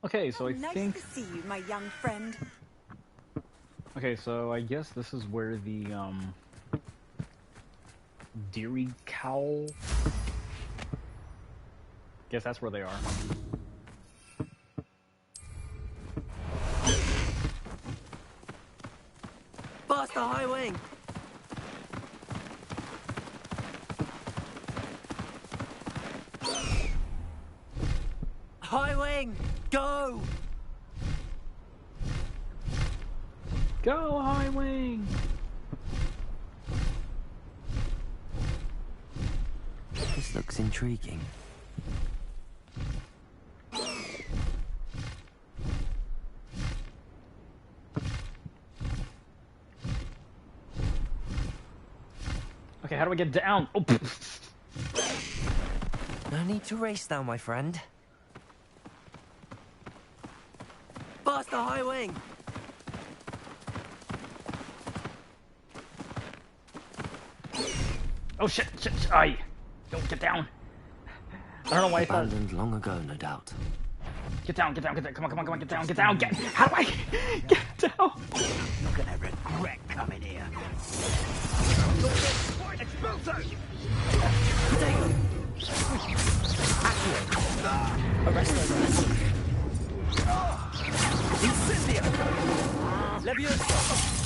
Okay, so I nice think... to see you, my young friend. Okay, so I guess this is where the, Deary Cowl... Guess that's where they are. Faster, high wing! High wing! Go! Go, High Wing! This looks intriguing. Okay, how do I get down? Oh, No need to race now, my friend. Faster, high wing! oh shit, aye. Don't get down. I don't know why I thought... Abandoned long ago, no doubt. Get down, come on, get down, how do I get down? You're gonna regret coming here. Expulso! Arresto! Incendio! Levioso!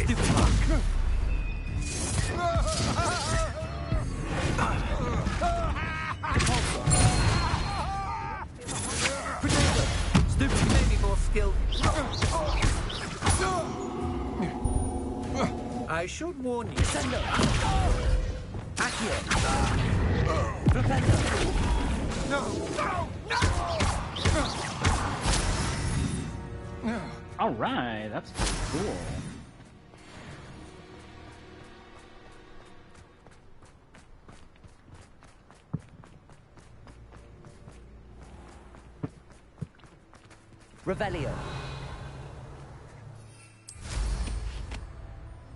Stupid fuck! Stupid, you may be more skilled. I should warn you. Sendo! Accio! Flipendo! No! Alright, that's cool. Revelio.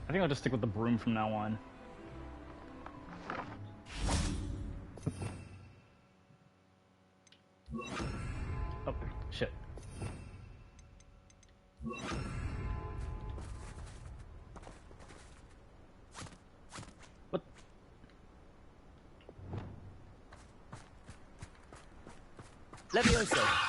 I think I'll just stick with the broom from now on. Oh, shit. What? Levioso.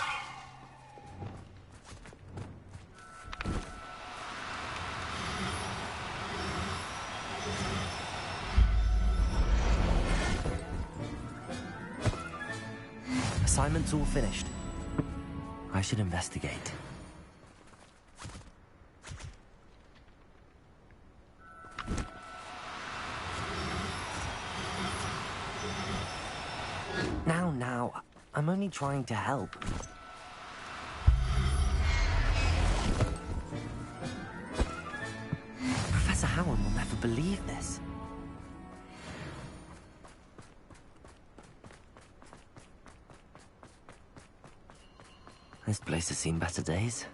Assignment's all finished. I should investigate. Now, I'm only trying to help. Professor Howard will never believe this. This place has seen better days.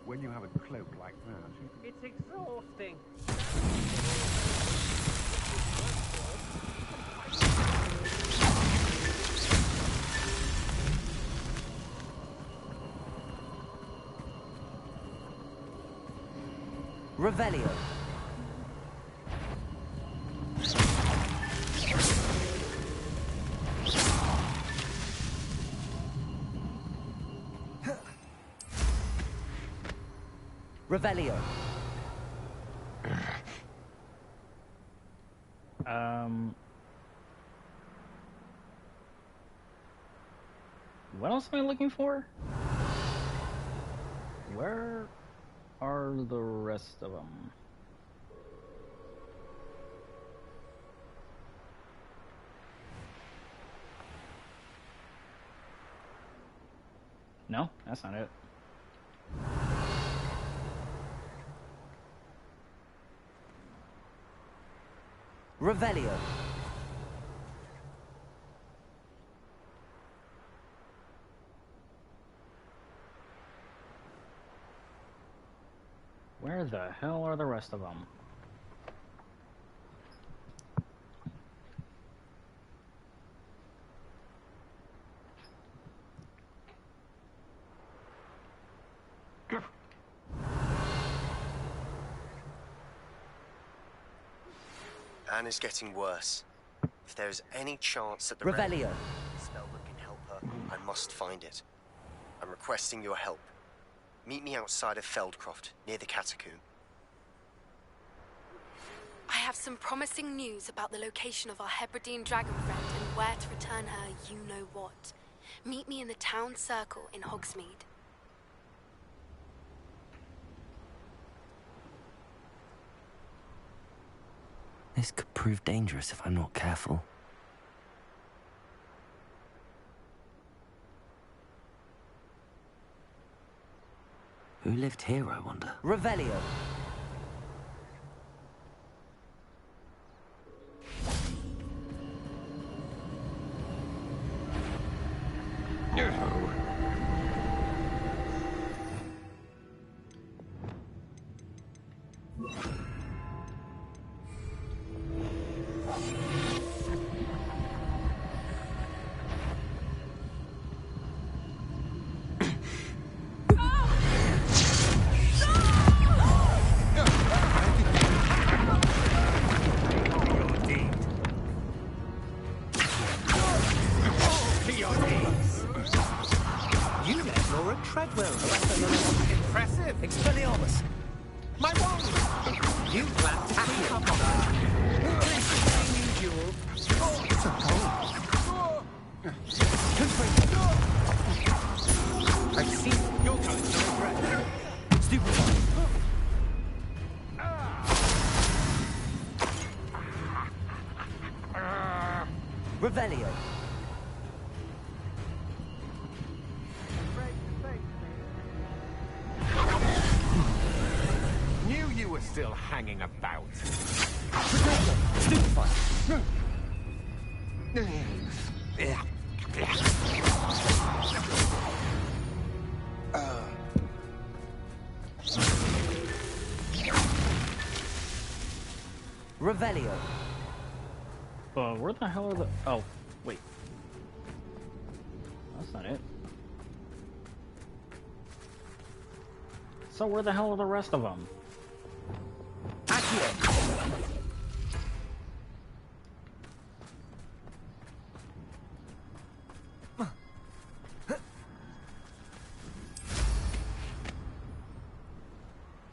When you have a cloak like that, It's exhausting. Revelio. Revelio. What else am I looking for? Where are the rest of them? No, that's not it. Revelio. Where the hell are the rest of them? Anna's getting worse. If there is any chance that the Revelio. spell that can help her, I must find it. I'm requesting your help. Meet me outside of Feldcroft, near the catacomb. I have some promising news about the location of our Hebridean dragon friend and where to return her you-know-what. Meet me in the town circle in Hogsmeade. This could prove dangerous if I'm not careful. Who lived here, I wonder? Revelio. Impressive. Expelliarmus. My wand! You plan to sneak up on us. Unusual. Oh, it's a goal. I see. You're going to regret. Stupid. Revelio. Knew you were still hanging about. Stupefy. Revelio. Where the hell are the... Oh, wait. That's not it. So where the hell are the rest of them? Accio.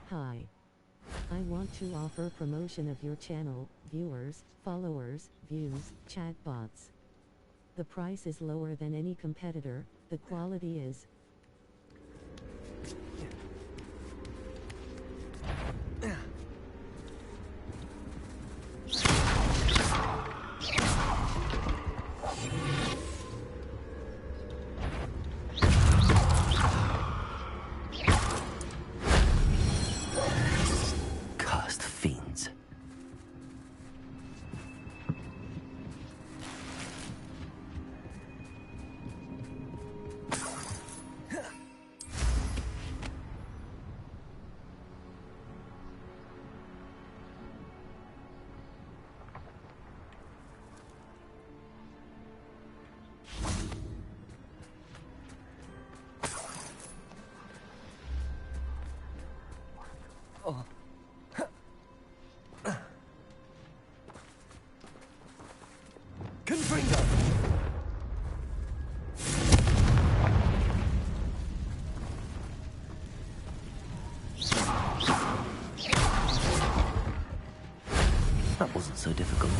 Hi. I want to offer promotion of your channel, viewers, followers, views, chatbots. The price is lower than any competitor, the quality is... Cursed fiends. Confringo. That wasn't so difficult.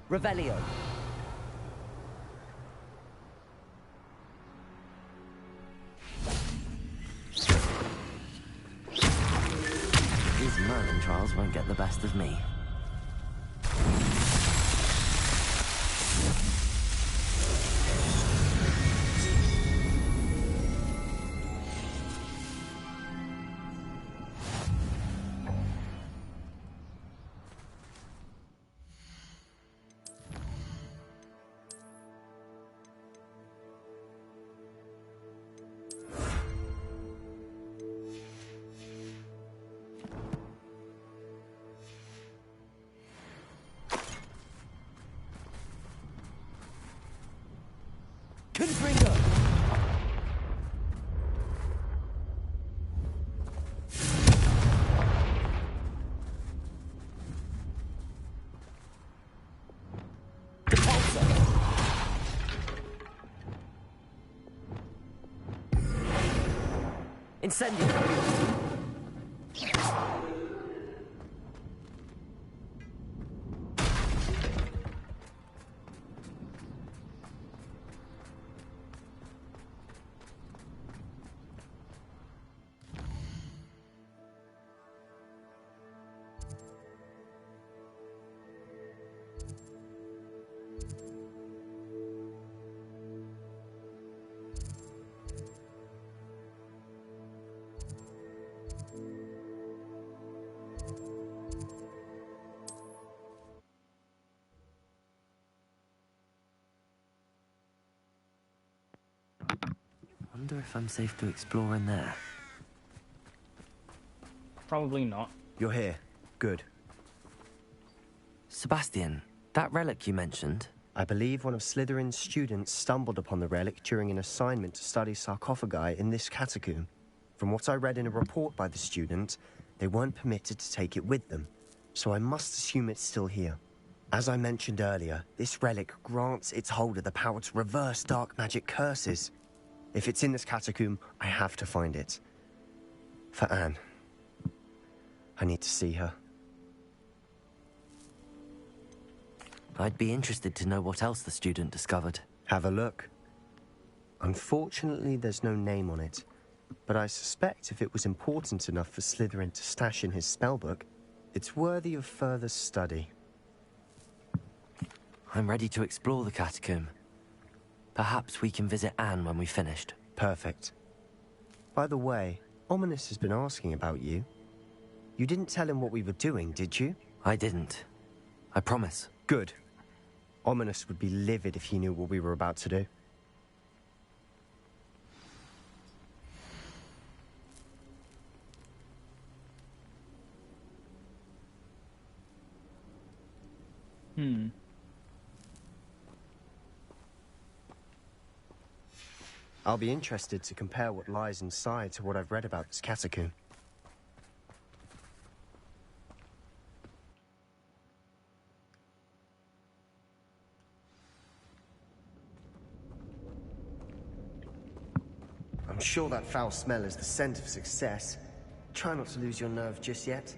Revelio. These Merlin trials won't get the best of me. Confringo! Incendio! Wonder if I'm safe to explore in there. Probably not. You're here. Good. Sebastian, that relic you mentioned, I believe one of Slytherin's students stumbled upon the relic during an assignment to study sarcophagi in this catacomb. From what I read in a report by the student, they weren't permitted to take it with them, so I must assume it's still here. As I mentioned earlier, this relic grants its holder the power to reverse dark magic curses. If it's in this catacomb, I have to find it. For Anne. I need to see her. I'd be interested to know what else the student discovered. Have a look. Unfortunately, there's no name on it, but I suspect if it was important enough for Slytherin to stash in his spellbook, it's worthy of further study. I'm ready to explore the catacomb. Perhaps we can visit Anne when we've finished. Perfect. By the way, Ominous has been asking about you. You didn't tell him what we were doing, did you? I didn't. I promise. Good. Ominous would be livid if he knew what we were about to do. I'll be interested to compare what lies inside to what I've read about this catacomb. I'm sure that foul smell is the scent of success. Try not to lose your nerve just yet.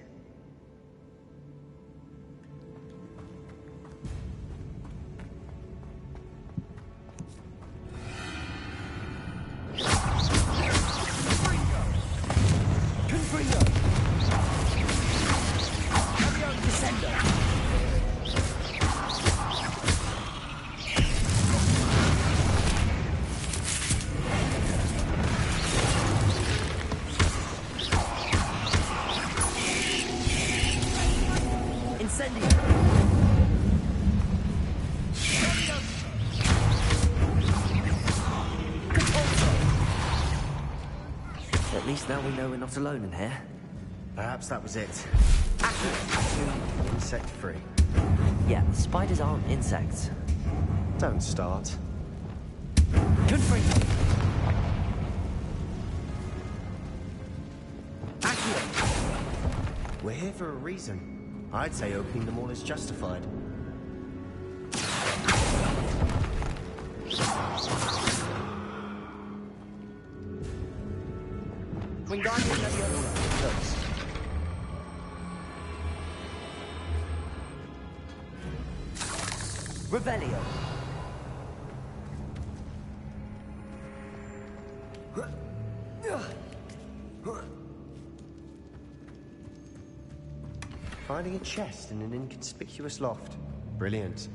At least now we know we're not alone in here. Perhaps that was it. Insect-free. Yeah, spiders aren't insects. Don't start. Confringo! We're here for a reason. I'd say opening them all is justified. Revelio. Finding a chest in an inconspicuous loft. Brilliant.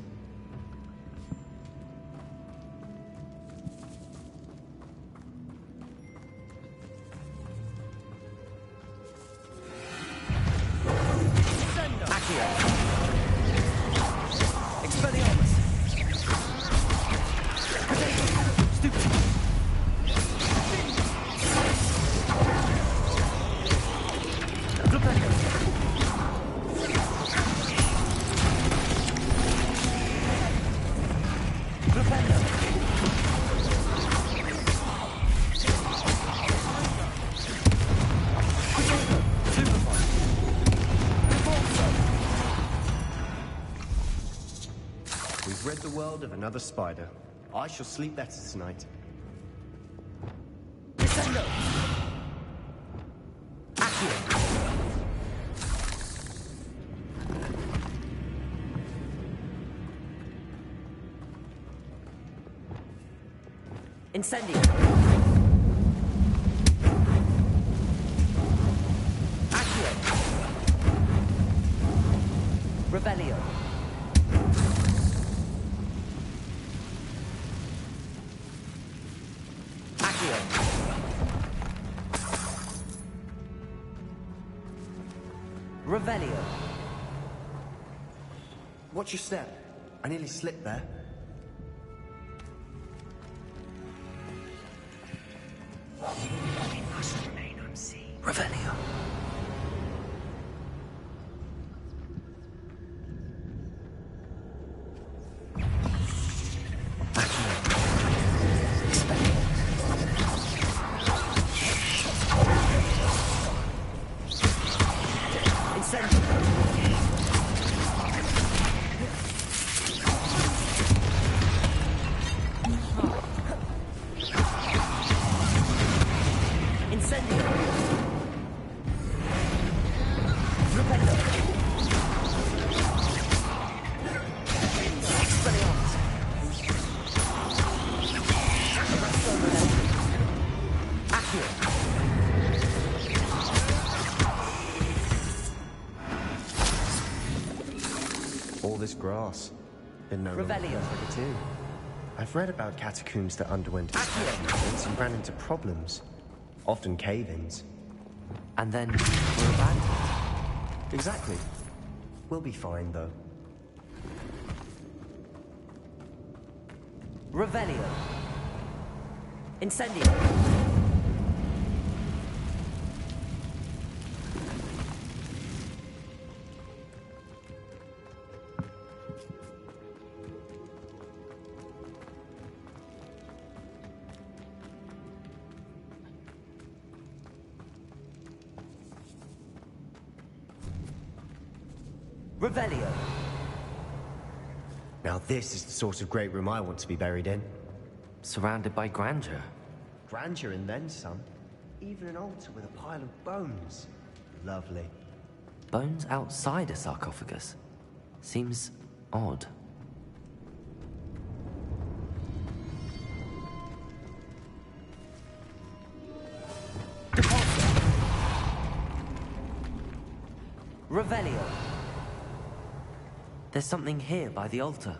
We've rid the world of another spider. I shall sleep better tonight. Descendo! Accio! Incendio! Accio! Revelio! Accio! Revelio! Watch your step. I nearly slipped there. We must remain unseen. Revelio. All this grass. Been no Revelio. like a tomb. I've read about catacombs that underwent experiments and ran into problems. Often cave-ins. And then we're abandoned. Exactly. We'll be fine, though. Revelio. Incendio. Revelio. Now this is the sort of great room I want to be buried in. Surrounded by grandeur. Grandeur and then some. Even an altar with a pile of bones. Lovely. Bones outside a sarcophagus. Seems odd. Revelio. There's something here by the altar.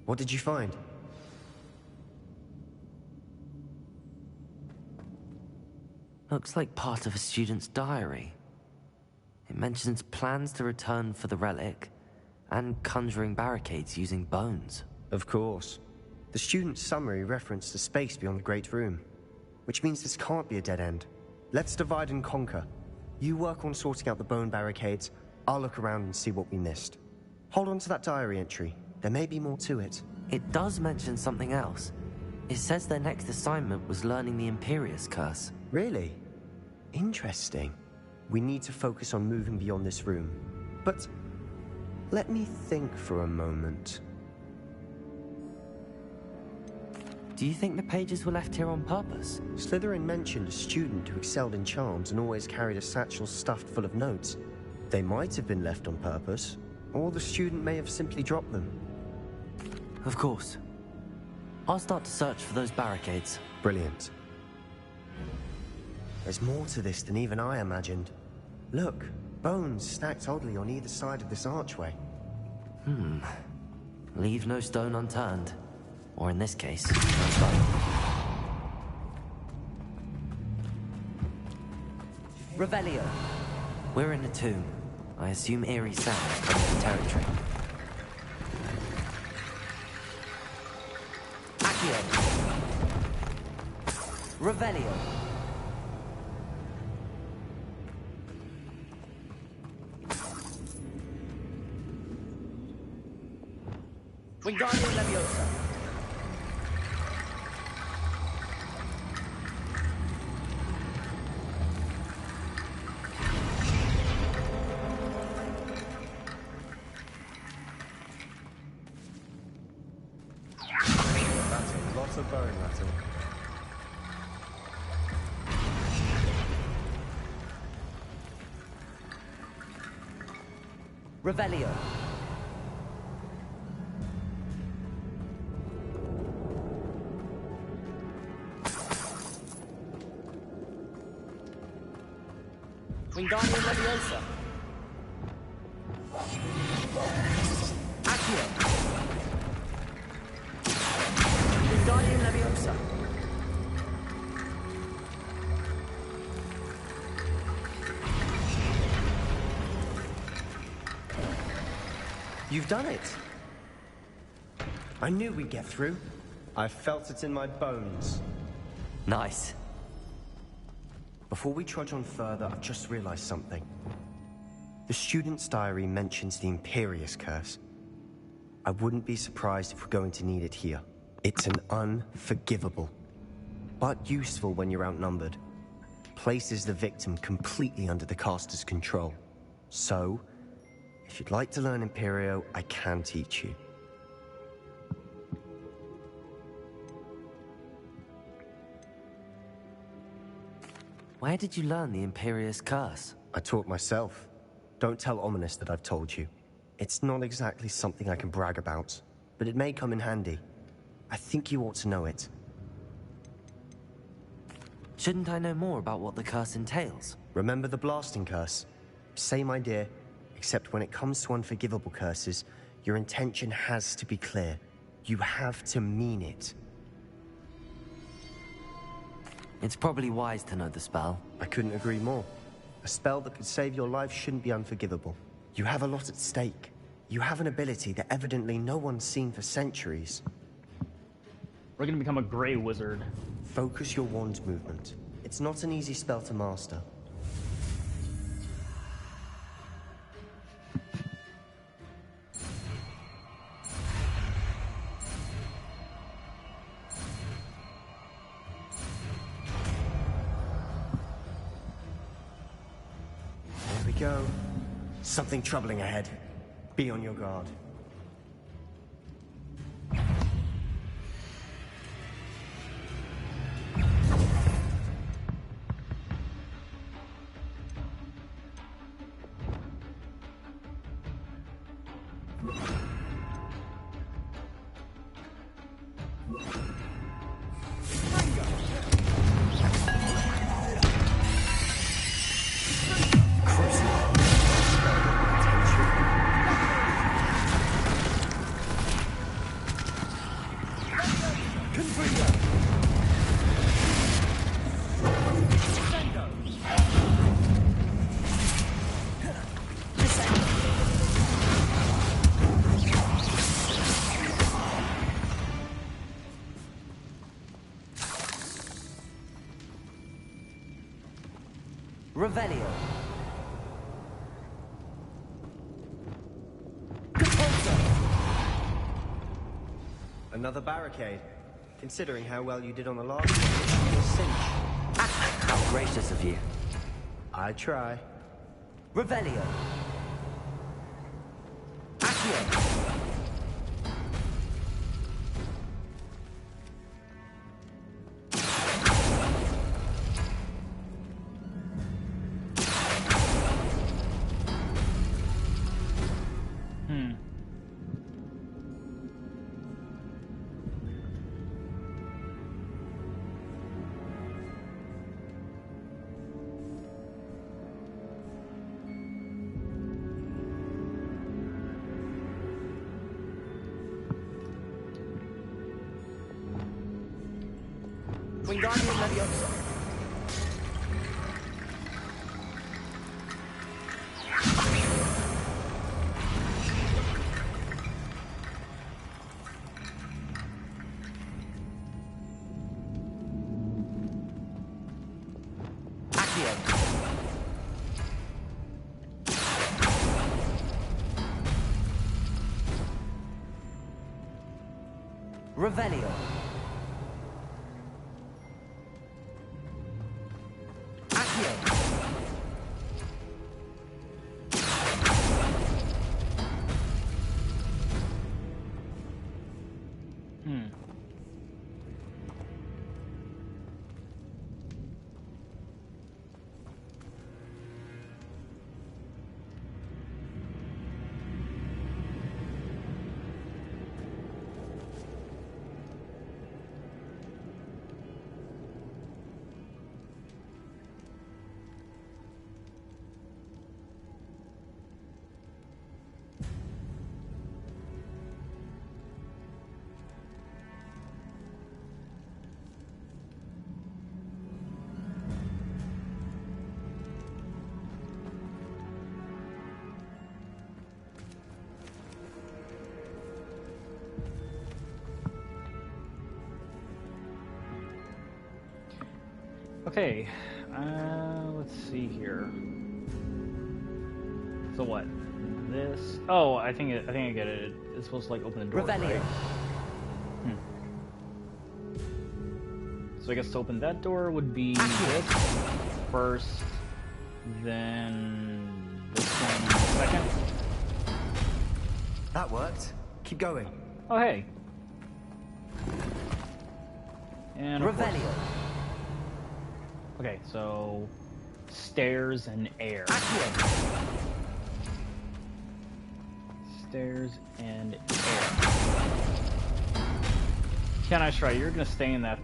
What did you find? Looks like part of a student's diary. It mentions plans to return for the relic and conjuring barricades using bones. Of course. The student's summary referenced the space beyond the Great Room, which means this can't be a dead end. Let's divide and conquer. You work on sorting out the bone barricades, I'll look around and see what we missed. Hold on to that diary entry. There may be more to it. It does mention something else. It says their next assignment was learning the Imperius Curse. Really? Interesting. We need to focus on moving beyond this room. But let me think for a moment. Do you think the pages were left here on purpose? Slytherin mentioned a student who excelled in charms and always carried a satchel stuffed full of notes. They might have been left on purpose, or the student may have simply dropped them. Of course. I'll start to search for those barricades. Brilliant. There's more to this than even I imagined. Look, bones stacked oddly on either side of this archway. Leave no stone unturned. Or in this case, no stone. Revelio. We're in a tomb. I assume eerie sounds come with the territory. Accio. Revelio. Wingardium Leviosa. That's a lot of bone rattle. Revelio. Wingardium Leviosa. Accio. Wingardium Leviosa. You've done it! I knew we'd get through. I felt it in my bones. Nice. Before we trudge on further, I've just realized something. The student's diary mentions the Imperius Curse. I wouldn't be surprised if we're going to need it here. It's an unforgivable, but useful when you're outnumbered. Places the victim completely under the caster's control. So, if you'd like to learn Imperio, I can teach you. Where did you learn the Imperius Curse? I taught myself. Don't tell Ominous that I've told you. It's not exactly something I can brag about, but it may come in handy. I think you ought to know it. Shouldn't I know more about what the curse entails? Remember the blasting curse? Same idea, except when it comes to unforgivable curses, your intention has to be clear. You have to mean it. It's probably wise to know the spell. I couldn't agree more. A spell that could save your life shouldn't be unforgivable. You have a lot at stake. You have an ability that evidently no one's seen for centuries. We're gonna become a gray wizard. Focus your wand movement. It's not an easy spell to master. There we go. Something troubling ahead. Be on your guard. Revelio. Another barricade. Considering how well you did on the last one, it should be a cinch. How gracious of you. I try. Revelio. Accio. Wingardium Leviosa. Revelio. Accio. Okay, let's see here. So what? This? Oh, I think I get it. It's supposed to like open the door, Revelio. right? So I guess to open that door would be this first, then this one second. That worked. Keep going. Oh hey. And of course- Revelio. Okay, so stairs and air. Accio. Stairs and air. Can I try? You're gonna stay in that.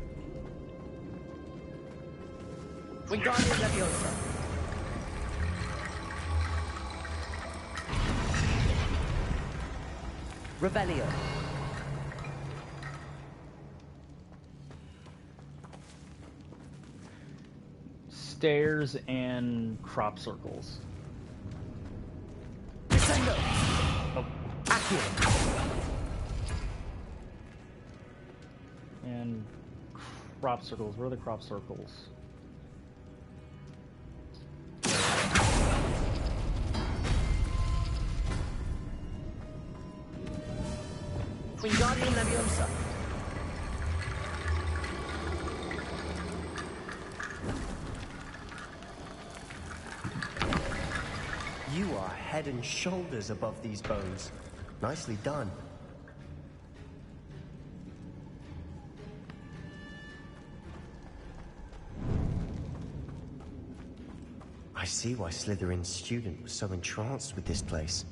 Wingardium Leviosa. Revelio. Stairs and crop circles. Descendo. Oh, Accio. and crop circles. Where are the crop circles? Wingardium Leviosa. You are head and shoulders above these bones. Nicely done. I see why Slytherin's student was so entranced with this place.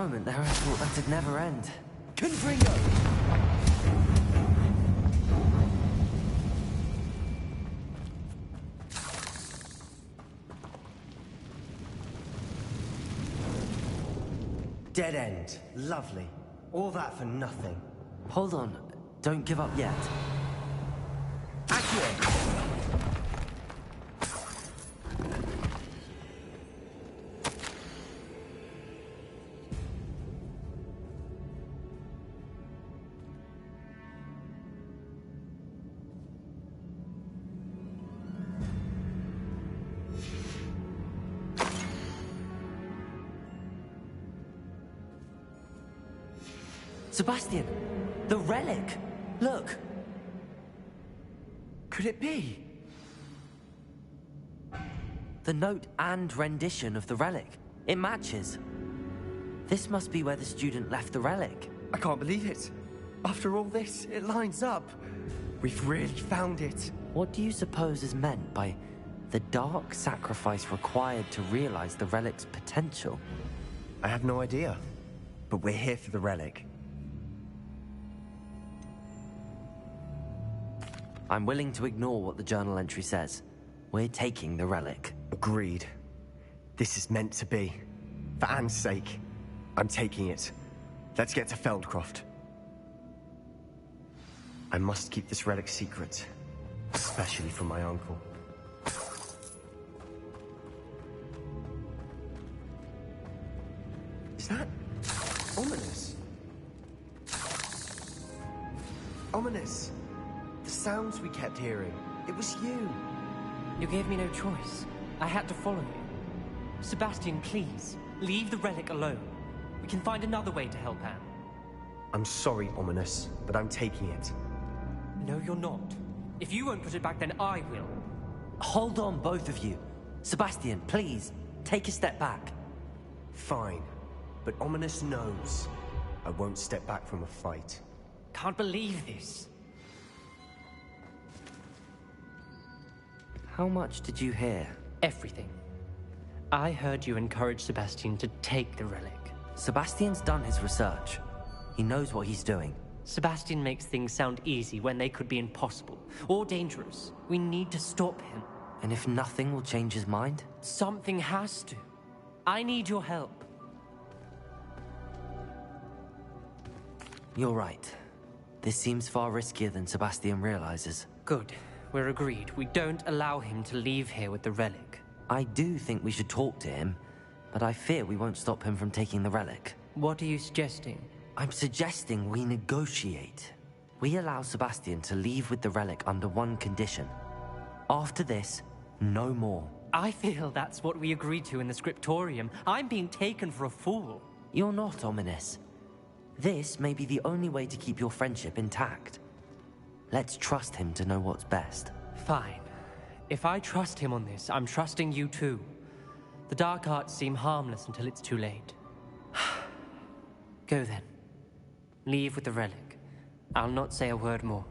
moment there, I thought that'd never end. Confringo! Dead end. Lovely. All that for nothing. Hold on. Don't give up yet. Accio! Sebastian! The relic! Look! Could it be? The note and rendition of the relic. It matches. This must be where the student left the relic. I can't believe it. After all this, it lines up. We've really found it. What do you suppose is meant by the dark sacrifice required to realize the relic's potential? I have no idea. But we're here for the relic. I'm willing to ignore what the journal entry says. We're taking the relic. Agreed. This is meant to be. For Anne's sake, I'm taking it. Let's get to Feldcroft. I must keep this relic secret, especially from my uncle. Is that ominous? Ominous! The sounds we kept hearing. It was you. You gave me no choice. I had to follow you. Sebastian, please, leave the relic alone. We can find another way to help Anne. I'm sorry, Ominous, but I'm taking it. No, you're not. If you won't put it back, then I will. Hold on, both of you. Sebastian, please, take a step back. Fine, but Ominous knows I won't step back from a fight. Can't believe this. How much did you hear? Everything. I heard you encourage Sebastian to take the relic. Sebastian's done his research. He knows what he's doing. Sebastian makes things sound easy when they could be impossible or dangerous. We need to stop him. And if nothing will change his mind? Something has to. I need your help. You're right. This seems far riskier than Sebastian realizes. Good. We're agreed. We don't allow him to leave here with the relic. I do think we should talk to him, but I fear we won't stop him from taking the relic. What are you suggesting? I'm suggesting we negotiate. We allow Sebastian to leave with the relic under one condition. After this, no more. I feel that's what we agreed to in the scriptorium. I'm being taken for a fool. You're not, Ominous. This may be the only way to keep your friendship intact. Let's trust him to know what's best. Fine. If I trust him on this, I'm trusting you too. The dark arts seem harmless until it's too late. Go then. Leave with the relic. I'll not say a word more.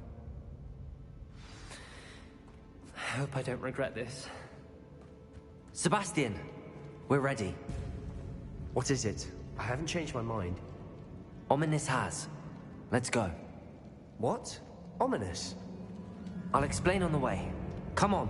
I hope I don't regret this. Sebastian, we're ready. What is it? I haven't changed my mind. Ominous has. Let's go. What? Ominous? I'll explain on the way. Come on.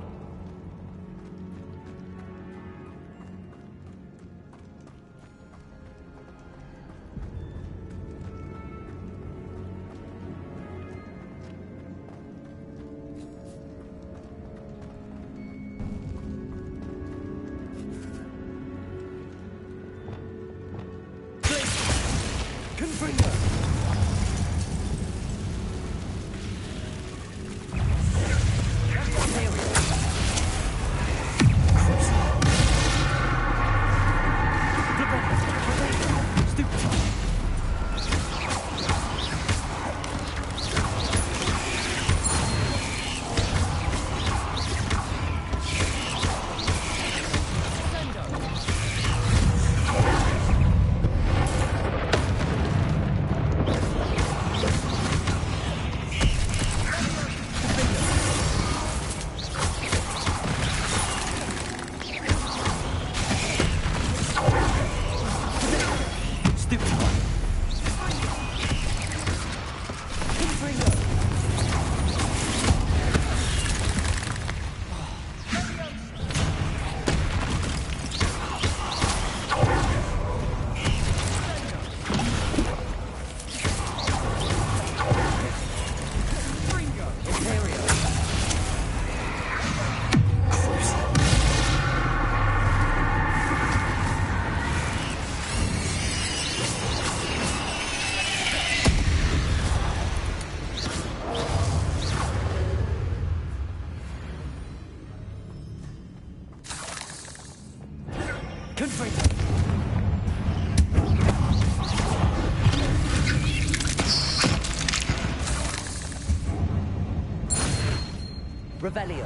Revelio.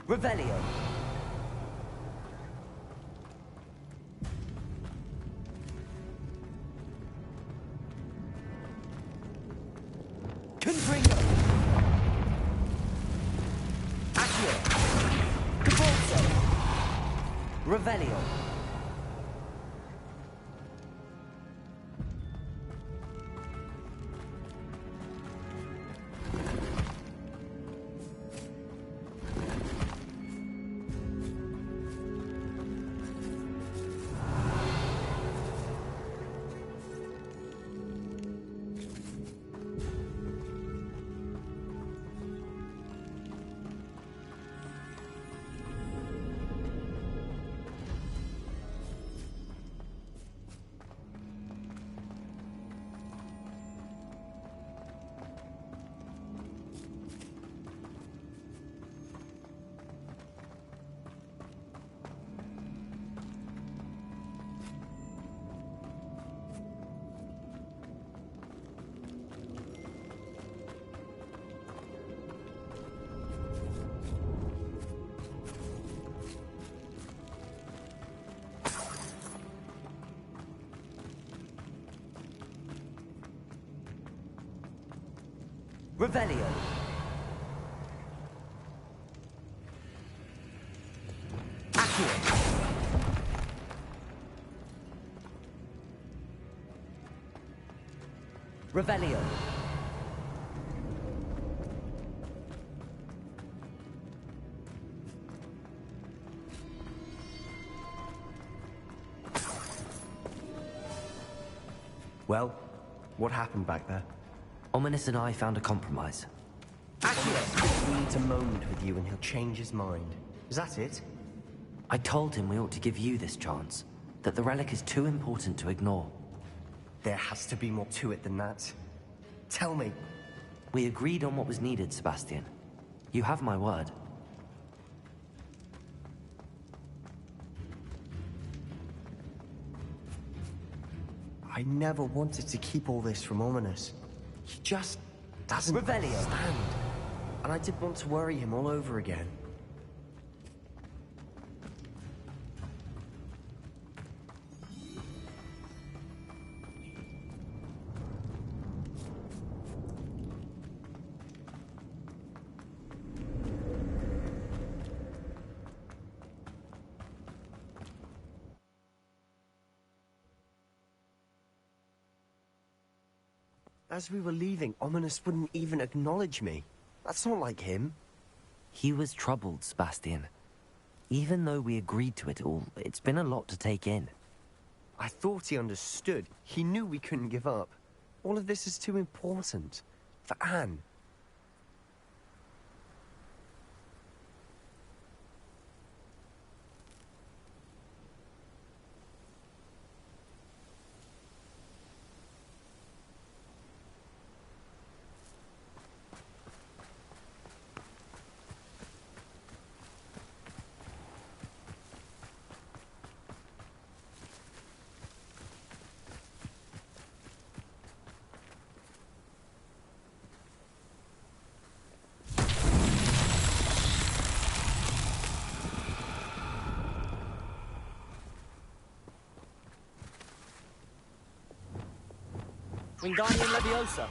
Revelio. Confringo. Accio. Cabolso. Revelio. Revelio. Accio. Revelio. Well, what happened back there? Ominous and I found a compromise. He needs a moment with you and he'll change his mind. Is that it? I told him we ought to give you this chance, that the relic is too important to ignore. There has to be more to it than that. Tell me. We agreed on what was needed, Sebastian. You have my word. I never wanted to keep all this from Ominous. He just doesn't understand. And I didn't want to worry him all over again. As we were leaving, Ominous wouldn't even acknowledge me. That's not like him. He was troubled, Sebastian. Even though we agreed to it all, it's been a lot to take in. I thought he understood. He knew we couldn't give up. All of this is too important. For Anne. Wingardium Leviosa.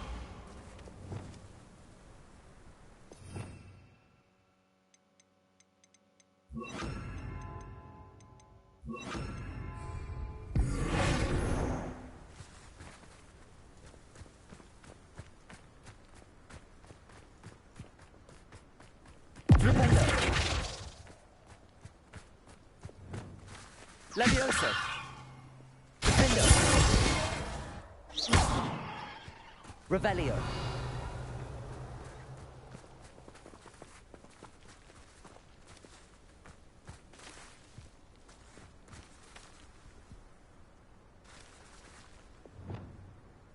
Flipendo. Leviosa. Flipendo. Revelio.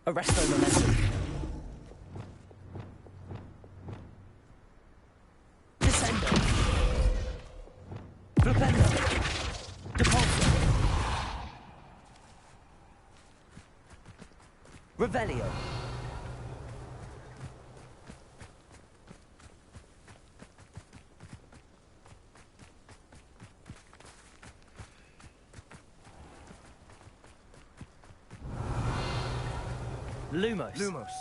Arresto Momentum. Descendo. Flipendo. Depulso. Revelio. Lumos. Lumos.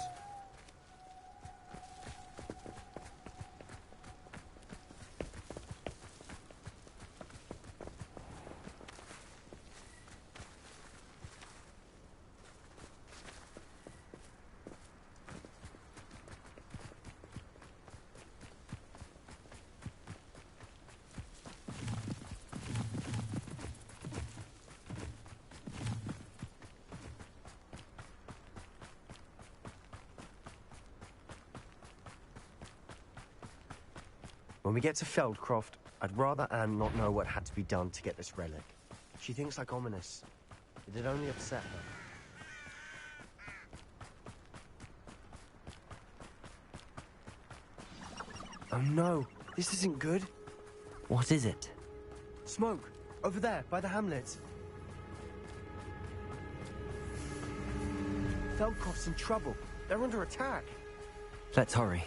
When we get to Feldcroft, I'd rather Anne not know what had to be done to get this relic. She thinks like Ominous. It'd only upset her. Oh no, this isn't good. What is it? Smoke, over there, by the hamlet. Feldcroft's in trouble. They're under attack. Let's hurry.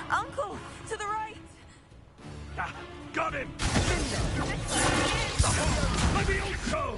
Uncle, to the right! Got him! Levioso!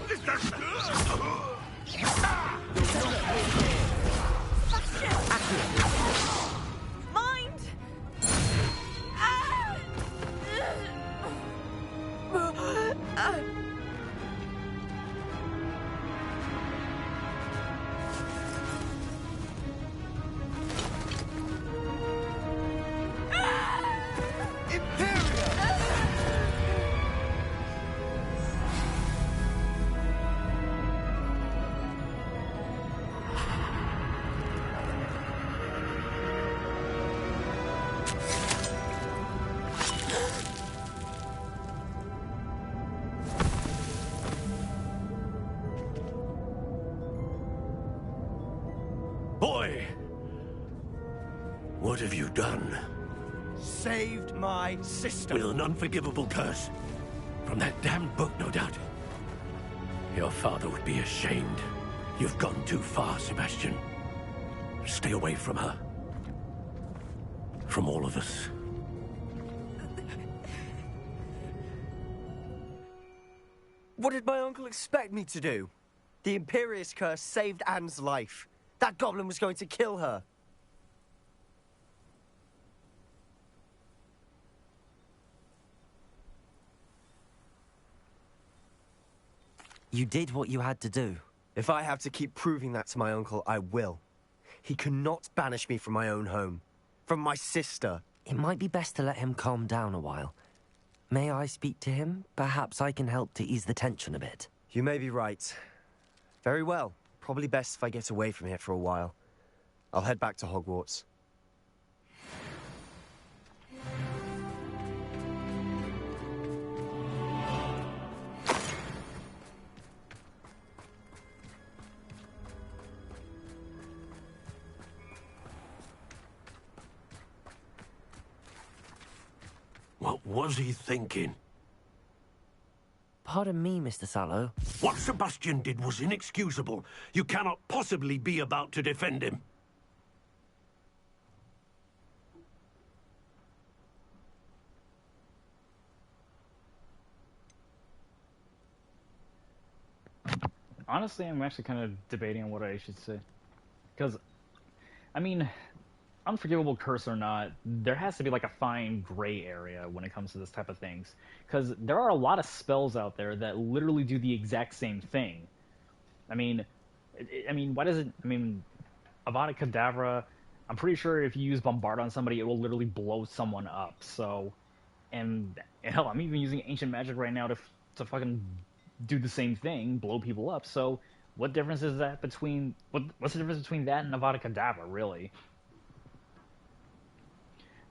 Boy! What have you done? Saved my sister. With an unforgivable curse. From that damned book, no doubt. Your father would be ashamed. You've gone too far, Sebastian. Stay away from her. From all of us. What did my uncle expect me to do? The Imperious curse saved Anne's life. That goblin was going to kill her. You did what you had to do. If I have to keep proving that to my uncle, I will. He cannot banish me from my own home. From my sister. It might be best to let him calm down a while. May I speak to him? Perhaps I can help to ease the tension a bit. You may be right. Very well. Probably best if I get away from here for a while. I'll head back to Hogwarts. What was he thinking? Pardon me, Mr. Sallow. What Sebastian did was inexcusable. You cannot possibly be about to defend him. Honestly, I'm actually kind of debating on what I should say. Because, I mean, unforgivable curse or not, there has to be like a fine gray area when it comes to this type of things. Because there are a lot of spells out there that literally do the exact same thing. I mean, why does it... I mean, Avada Kedavra, I'm pretty sure if you use Bombard on somebody, it will literally blow someone up. So, and hell, I'm even using Ancient Magic right now to fucking do the same thing, blow people up. So, what difference is that between... What's the difference between that and Avada Kedavra, really?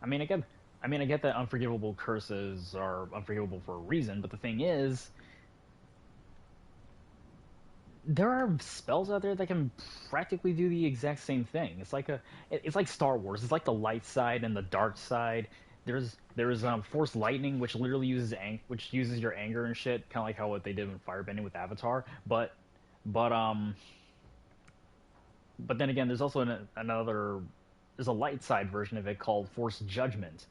I mean, I get that unforgivable curses are unforgivable for a reason, but the thing is, there are spells out there that can practically do the exact same thing. It's like Star Wars. It's like the light side and the dark side. There's Force Lightning, which literally uses your anger and shit, kind of like how what they did in Firebending with Avatar. But then again, there's also there's a light side version of it called Force Judgment.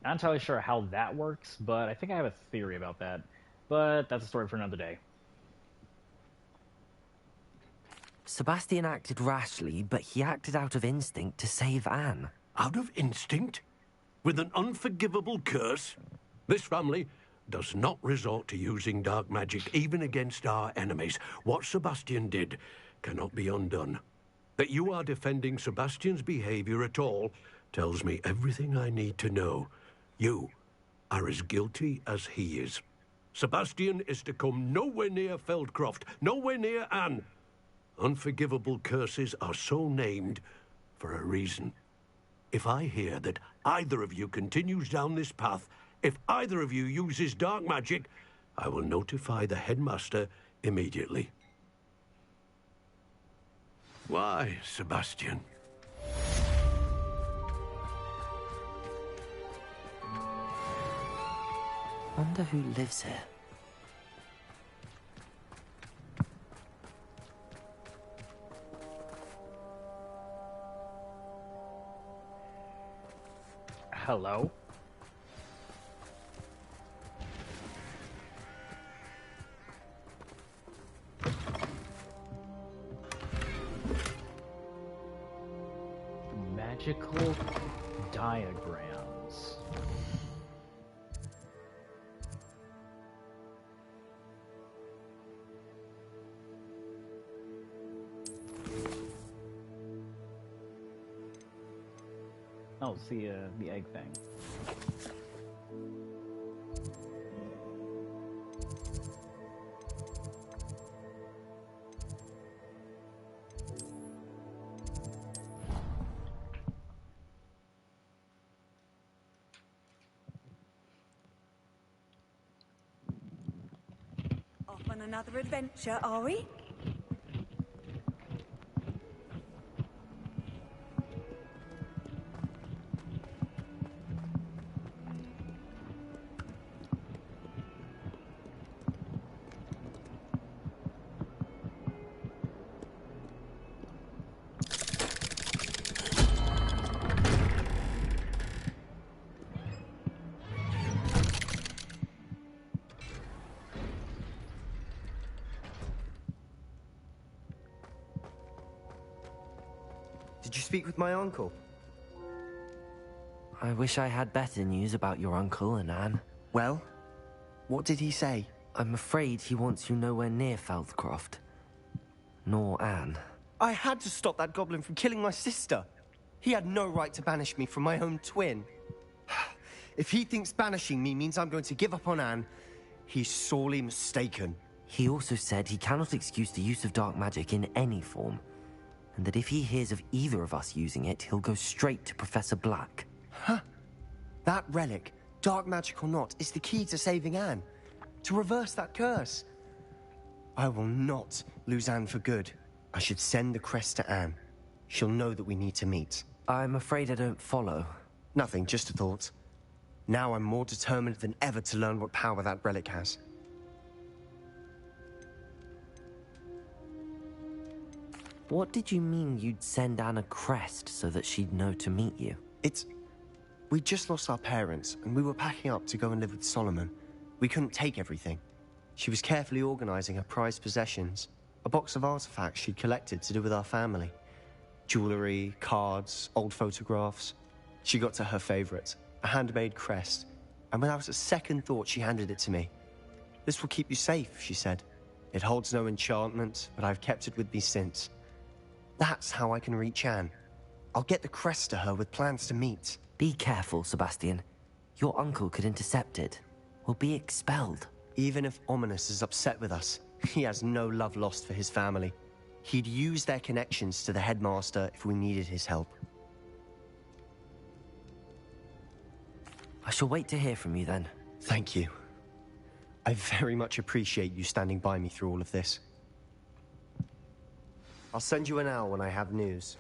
Not entirely sure how that works, but I think I have a theory about that. But that's a story for another day. Sebastian acted rashly, but he acted out of instinct to save Anne. Out of instinct? With an unforgivable curse? This family does not resort to using dark magic even against our enemies. What Sebastian did cannot be undone. That you are defending Sebastian's behavior at all tells me everything I need to know. You are as guilty as he is. Sebastian is to come nowhere near Feldcroft, nowhere near Anne. Unforgivable curses are so named for a reason. If I hear that either of you continues down this path, if either of you uses dark magic, I will notify the headmaster immediately. Why, Sebastian? Wonder who lives here. Hello? Magical diagrams. Oh, see the egg thing. Off on another adventure, are we? Did you speak with my uncle? I wish I had better news about your uncle and Anne. Well, what did he say? I'm afraid he wants you nowhere near Fouthcroft. Nor Anne. I had to stop that goblin from killing my sister. He had no right to banish me from my own twin. If he thinks banishing me means I'm going to give up on Anne, he's sorely mistaken. He also said he cannot excuse the use of dark magic in any form, and that if he hears of either of us using it, he'll go straight to Professor Black. Huh? That relic, dark magic or not, is the key to saving Anne. To reverse that curse. I will not lose Anne for good. I should send the crest to Anne. She'll know that we need to meet. I'm afraid I don't follow. Nothing, just a thought. Now I'm more determined than ever to learn what power that relic has. What did you mean you'd send Anne a crest so that she'd know to meet you? We just lost our parents, and we were packing up to go and live with Solomon. We couldn't take everything. She was carefully organizing her prized possessions, a box of artifacts she'd collected to do with our family. Jewelry, cards, old photographs. She got to her favorite, a handmade crest, and without a second thought, she handed it to me. This will keep you safe, she said. It holds no enchantment, but I've kept it with me since. That's how I can reach Anne. I'll get the crest to her with plans to meet. Be careful, Sebastian. Your uncle could intercept it. We'll be expelled. Even if Ominous is upset with us, he has no love lost for his family. He'd use their connections to the headmaster if we needed his help. I shall wait to hear from you then. Thank you. I very much appreciate you standing by me through all of this. I'll send you an owl when I have news.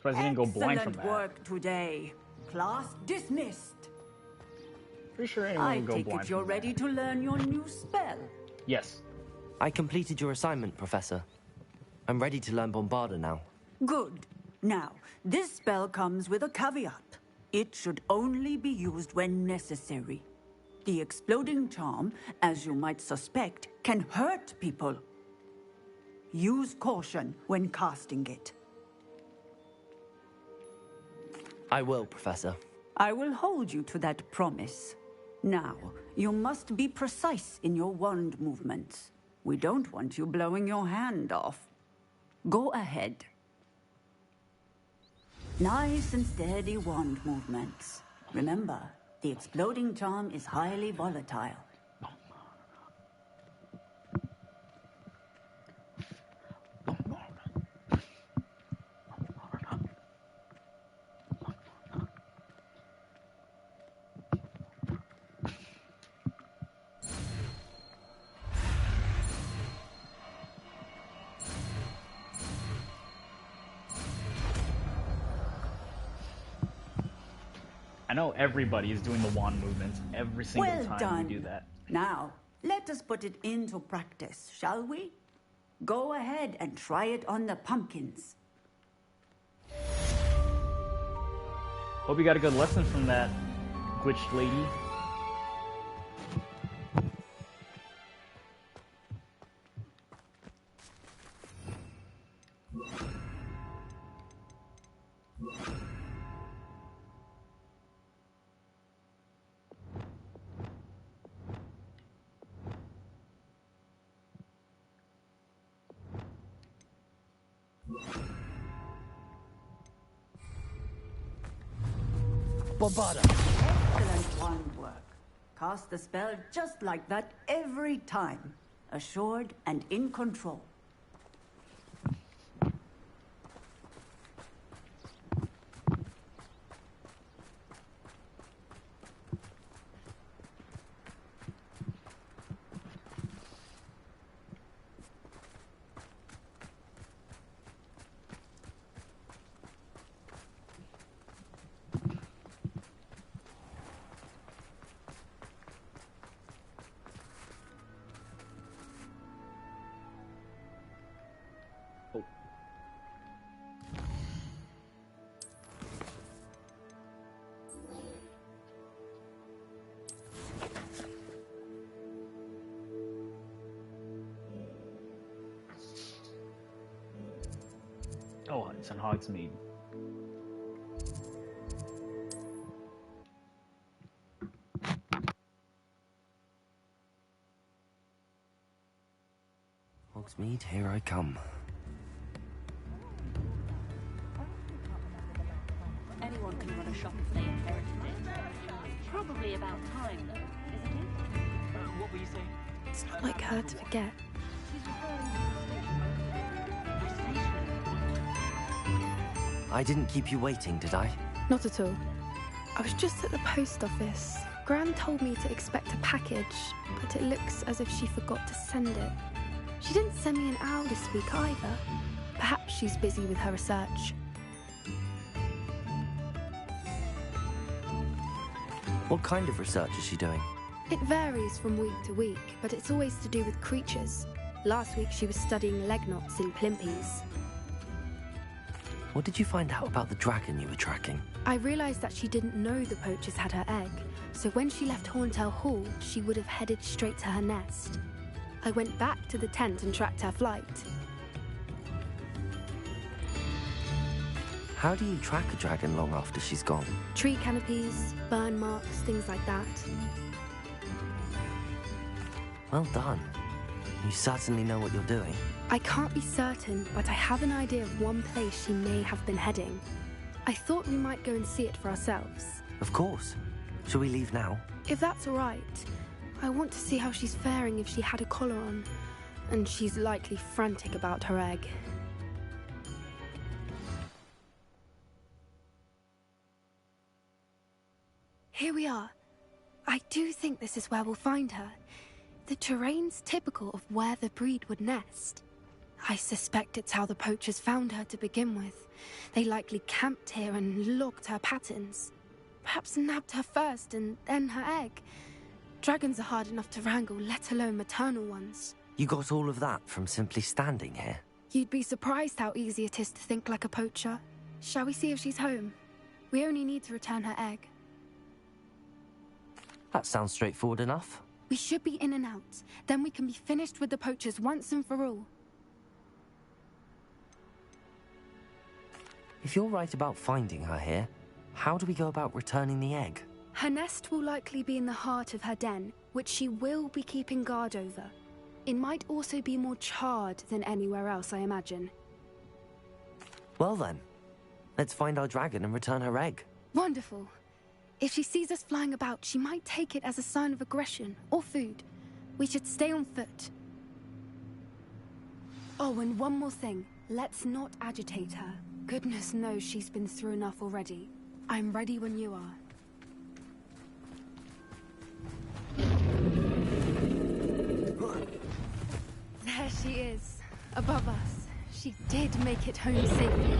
Surprised he didn't go blind from Excellent that. work today. Class dismissed. Pretty sure anyone I would go take blind it you're from ready to learn your new spell. that. Yes. I completed your assignment, Professor. I'm ready to learn Bombarda now. Good. Now, this spell comes with a caveat. It should only be used when necessary. The exploding charm, as you might suspect, can hurt people. Use caution when casting it. I will, Professor. I will hold you to that promise. Now, you must be precise in your wand movements. We don't want you blowing your hand off. Go ahead. Nice and steady wand movements. Remember, the exploding charm is highly volatile. I know everybody is doing the wand movements every single Well time done. we do that. Now, let us put it into practice, shall we? Go ahead and try it on the pumpkins. Hope you got a good lesson from that glitched lady. Bombarda. Excellent wand work. Cast the spell just like that every time. Assured and in control. Oh, it's in Hogsmeade. Hogsmeade, here I come. Anyone can run a shop if they inherited it. Probably about time, though, isn't it? What were you saying? It's not like her to forget. I didn't keep you waiting, did I? Not at all. I was just at the post office. Gran told me to expect a package, but it looks as if she forgot to send it. She didn't send me an owl this week either. Perhaps she's busy with her research. What kind of research is she doing? It varies from week to week, but it's always to do with creatures. Last week she was studying leg knots in plimpies. What did you find out about the dragon you were tracking? I realised that she didn't know the poachers had her egg, so when she left Horntail Hall, she would have headed straight to her nest. I went back to the tent and tracked her flight. How do you track a dragon long after she's gone? Tree canopies, burn marks, things like that. Well done. You certainly know what you're doing. I can't be certain, but I have an idea of one place she may have been heading. I thought we might go and see it for ourselves. Of course. Shall we leave now? If that's all right. I want to see how she's faring if she had a collar on. And she's likely frantic about her egg. Here we are. I do think this is where we'll find her. The terrain's typical of where the breed would nest. I suspect it's how the poachers found her to begin with. They likely camped here and logged her patterns. Perhaps nabbed her first and then her egg. Dragons are hard enough to wrangle, let alone maternal ones. You got all of that from simply standing here? You'd be surprised how easy it is to think like a poacher. Shall we see if she's home? We only need to return her egg. That sounds straightforward enough. We should be in and out. Then we can be finished with the poachers once and for all. If you're right about finding her here, how do we go about returning the egg? Her nest will likely be in the heart of her den, which she will be keeping guard over. It might also be more charred than anywhere else, I imagine. Well then, let's find our dragon and return her egg. Wonderful. If she sees us flying about, she might take it as a sign of aggression or food. We should stay on foot. Oh, and one more thing. Let's not agitate her. Goodness knows she's been through enough already. I'm ready when you are. There she is, above us. She did make it home safely.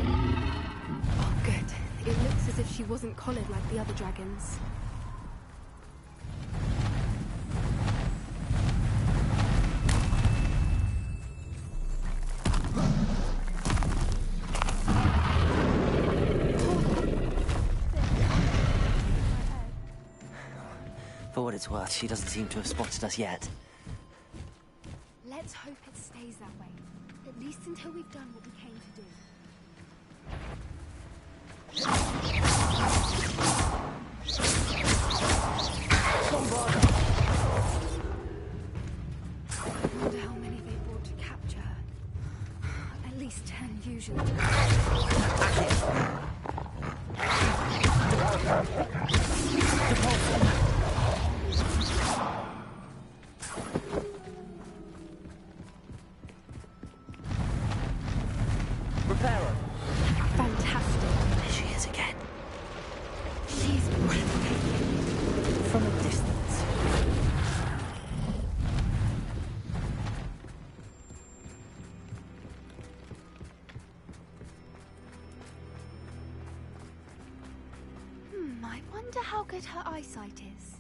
Oh, good. It looks as if she wasn't collared like the other dragons. For what it's worth, she doesn't seem to have spotted us yet. Let's hope it stays that way. At least until we've done what we came to do. I wonder how many they brought to capture her. At least 10 usually. Reparo. Fantastic. There she is again. She's breathtaking. From a distance. I wonder how good her eyesight is.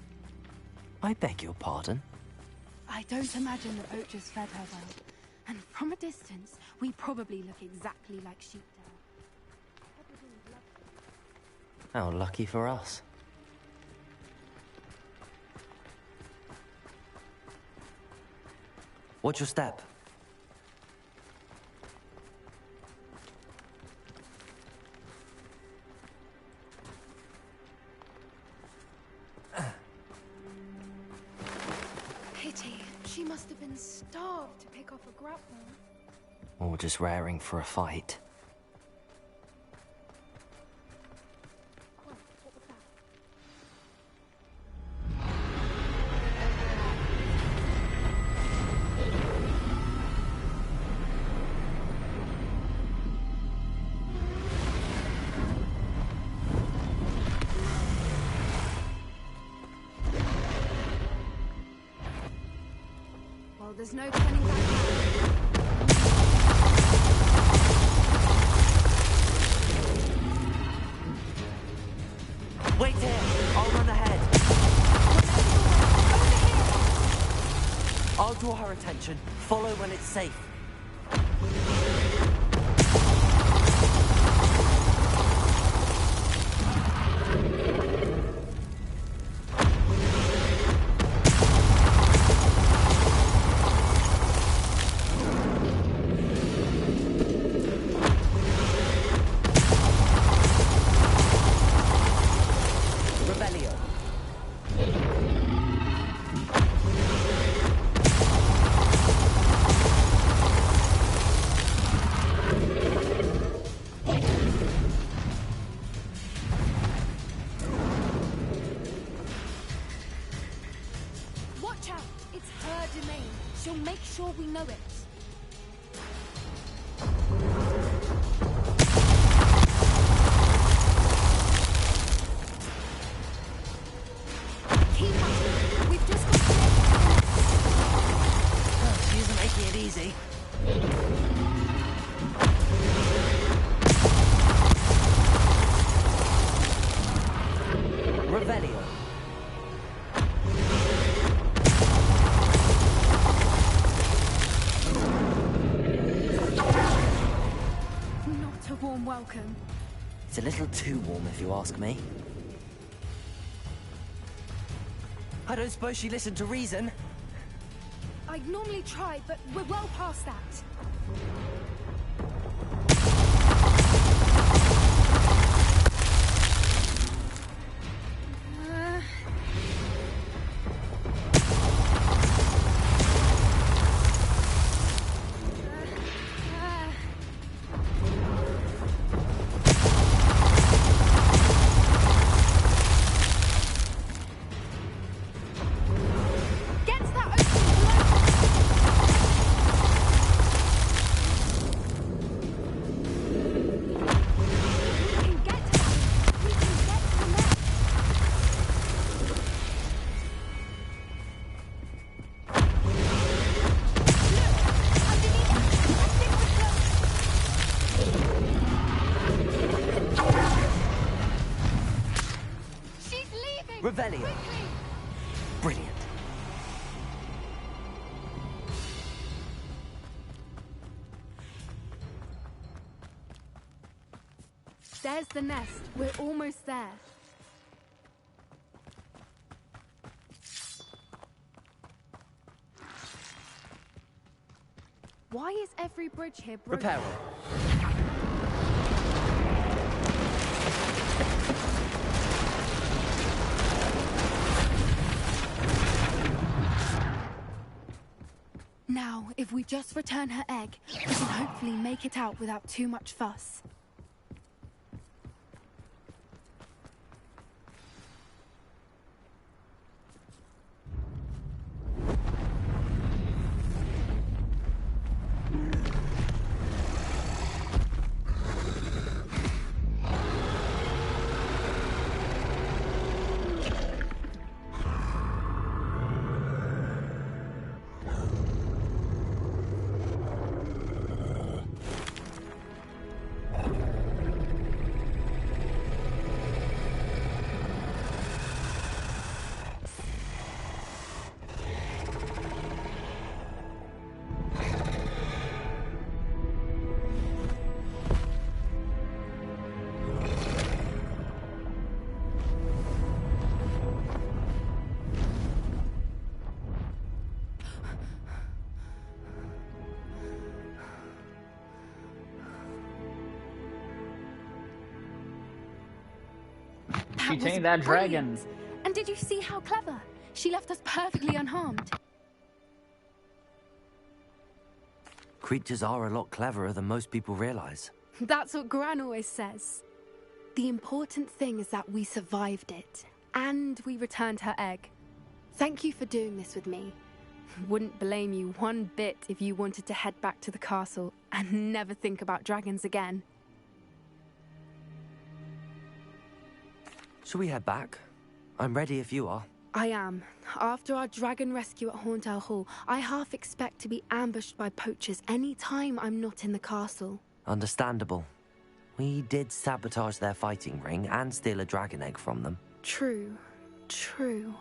I beg your pardon? I don't imagine the poachers fed her well. And from a distance, we probably look exactly like sheep do. How lucky for us. Watch your step. Pity. She must have been starved to pick off a grapple. Or just raring for a fight. Well, there's no turning back now. Wait here! I'll run ahead. I'll draw her attention. Follow when it's safe. Watch out! It's her domain. She'll make sure we know it. Keep at it. We've just got to She isn't making it easy. Revelio. Not a warm welcome. It's a little too warm if you ask me. I don't suppose she listened to reason. I'd normally try, but we're well past that. Revelio. Brilliant. There's the nest. We're almost there. Why is every bridge here broken? Repair Now, if we just return her egg, we can hopefully make it out without too much fuss. She tamed that dragon. Brilliant. And did you see how clever? She left us perfectly unharmed. Creatures are a lot cleverer than most people realize. That's what Gran always says. The important thing is that we survived it, and we returned her egg. Thank you for doing this with me. Wouldn't blame you one bit if you wanted to head back to the castle and never think about dragons again. Shall we head back? I'm ready if you are. I am. After our dragon rescue at Hauntel Hall, I half expect to be ambushed by poachers any time I'm not in the castle. Understandable. We did sabotage their fighting ring and steal a dragon egg from them. True. True.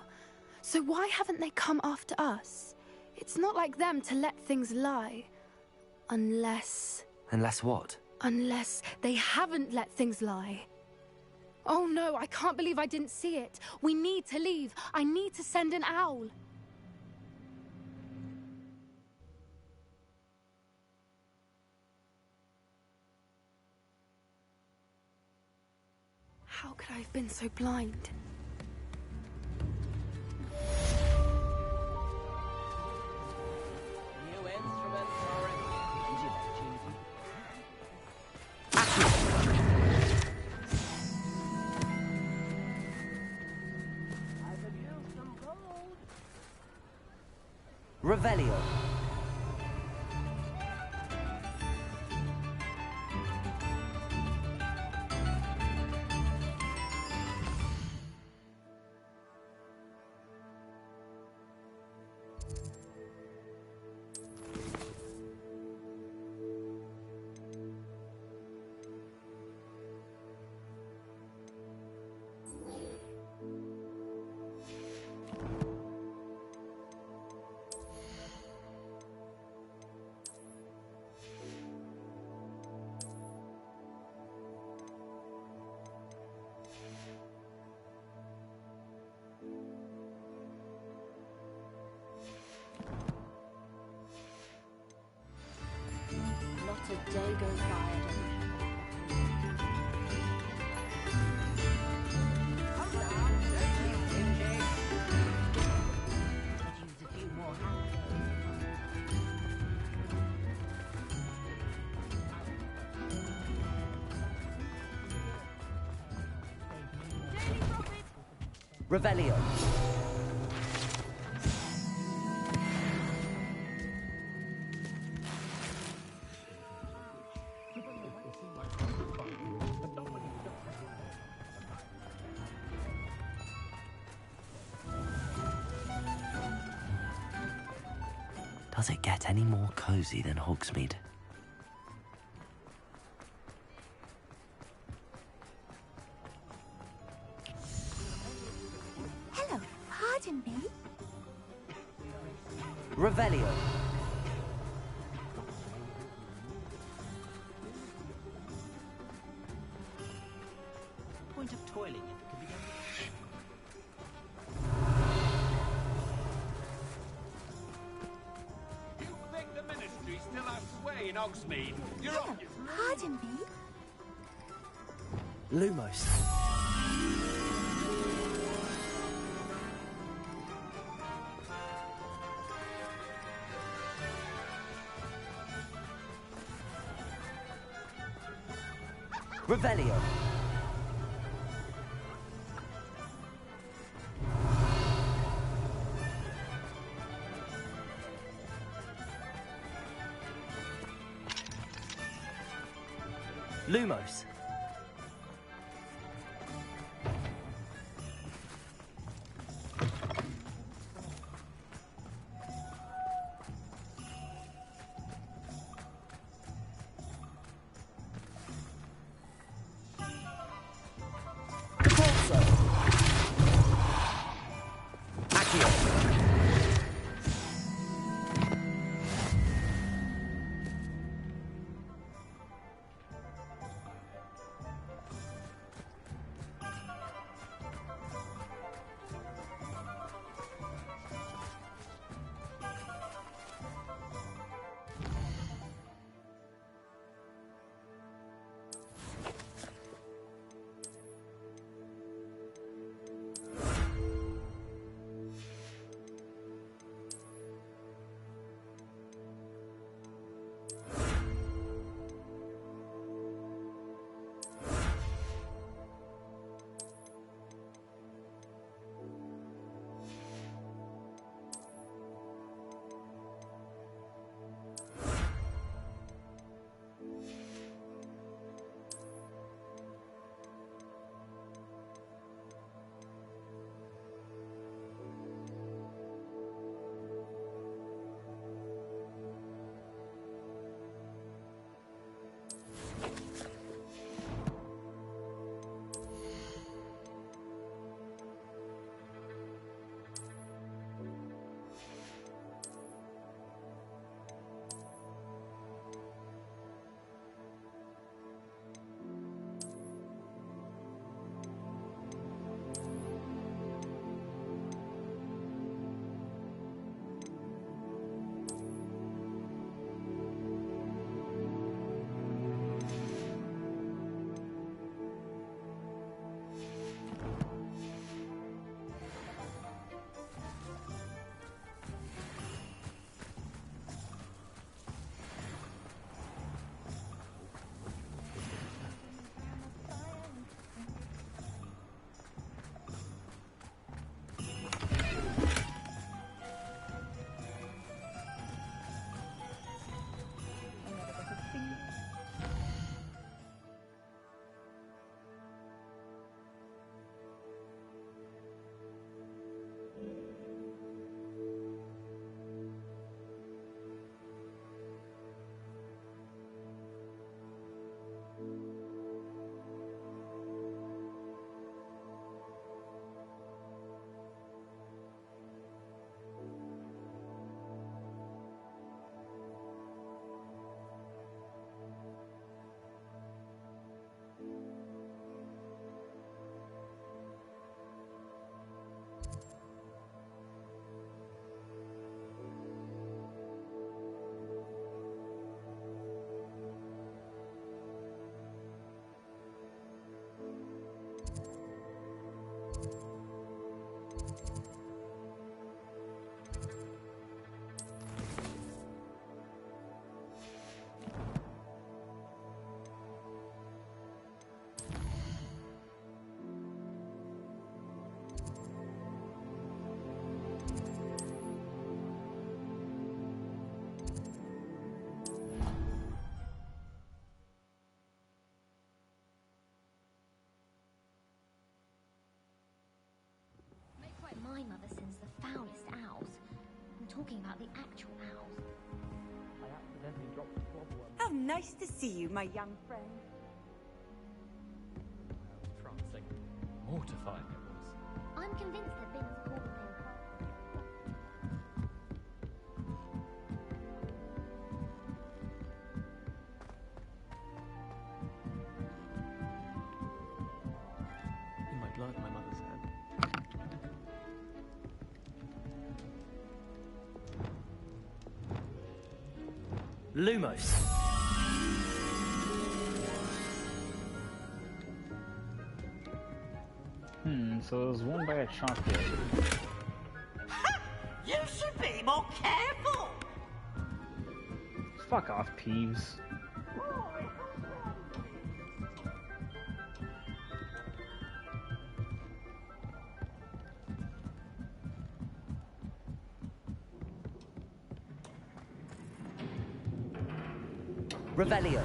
So why haven't they come after us? It's not like them to let things lie. Unless... Unless what? Unless they haven't let things lie. Oh no, I can't believe I didn't see it. We need to leave. I need to send an owl. How could I have been so blind? New instruments are engine opportunity. I could use some gold. Revelio. Not a day goes by I don't could use a few more hands. Revelio. Does it get any more cozy than Hogsmeade? Revelio. Point of toiling if it can be done. You think the Ministry still has sway in Hogsmeade? You're off your... Pardon me? Lumos. Revelio. Lumos. Corso. Accio. My mother sends the foulest owls. I'm talking about the actual owls. I accidentally dropped the flopworm. How nice to see you, my young friend. How trancing. Mortifying it was. I'm convinced that Bing's called the main Lumos. So it was won by a chocolate. You should be more careful! Fuck off, Peeves. Revelio.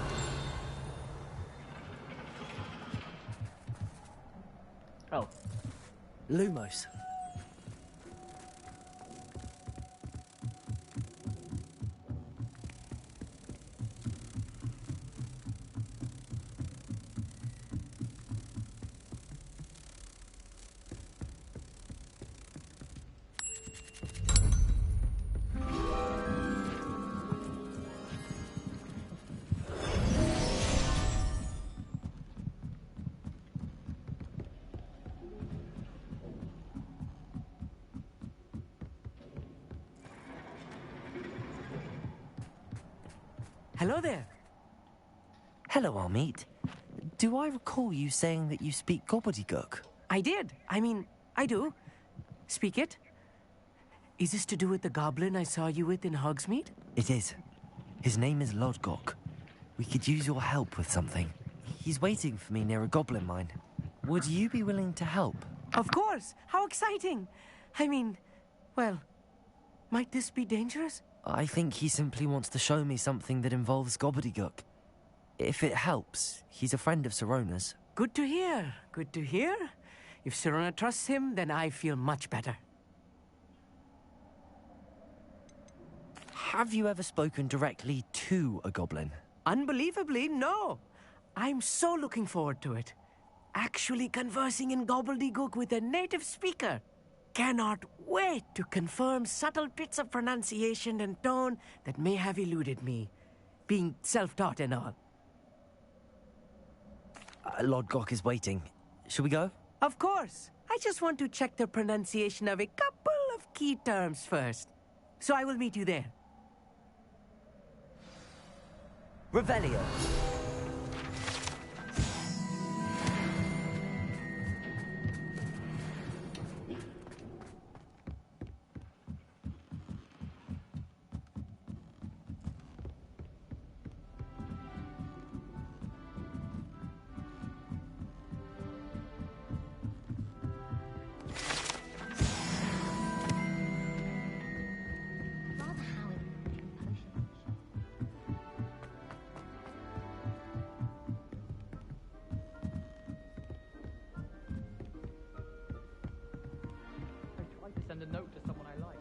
Oh. Lumos. Hello there. Hello, Armeet. Do I recall you saying that you speak gobbledygook? I did. I mean, I do. Speak it. Is this to do with the goblin I saw you with in Hogsmeade? It is. His name is Lodgok. We could use your help with something. He's waiting for me near a goblin mine. Would you be willing to help? Of course. How exciting. I mean, well, might this be dangerous? I think he simply wants to show me something that involves gobbledygook. If it helps, he's a friend of Sirona's. Good to hear. Good to hear. If Sirona trusts him, then I feel much better. Have you ever spoken directly to a goblin? Unbelievably, no. I'm so looking forward to it. Actually conversing in gobbledygook with a native speaker. Cannot wait to confirm subtle bits of pronunciation and tone that may have eluded me, being self-taught and all. Lodgok is waiting. Shall we go? Of course. I just want to check the pronunciation of a couple of key terms first. So I will meet you there. Revelio. Send a note to someone I like.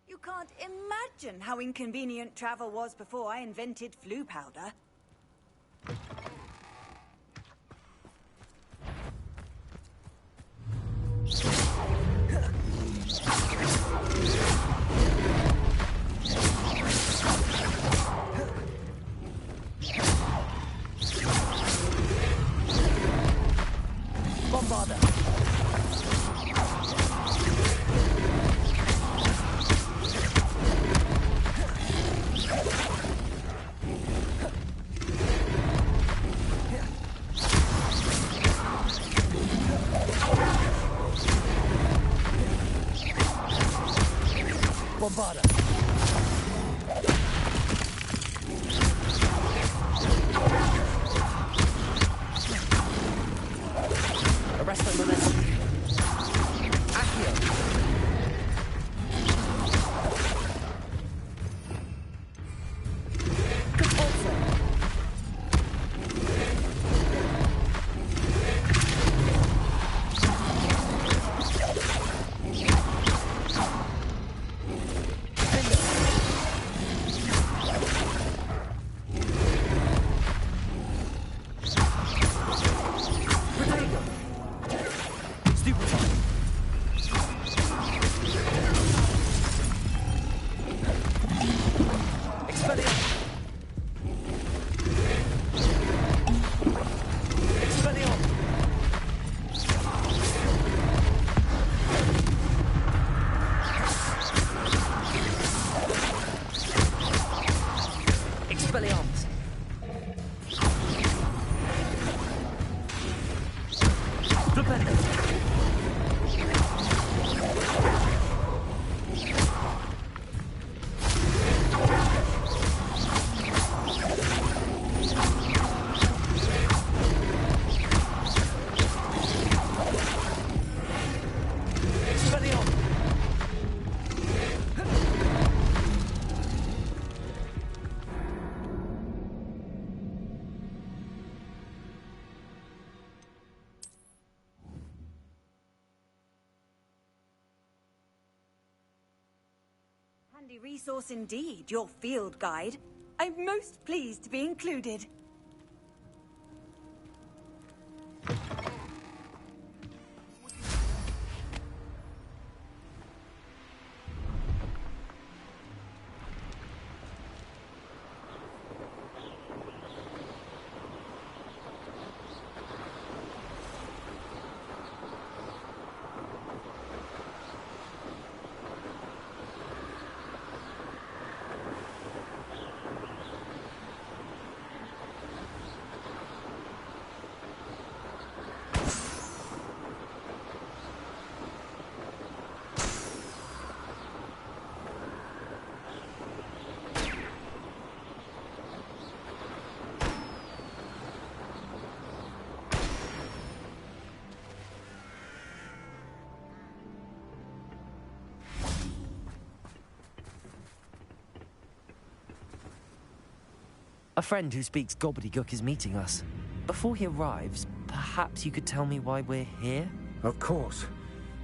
You can't imagine how inconvenient travel was before I invented flu powder. Bombarda. Handy resource indeed, your field guide. I'm most pleased to be included. A friend who speaks gobbledygook is meeting us. Before he arrives, perhaps you could tell me why we're here? Of course.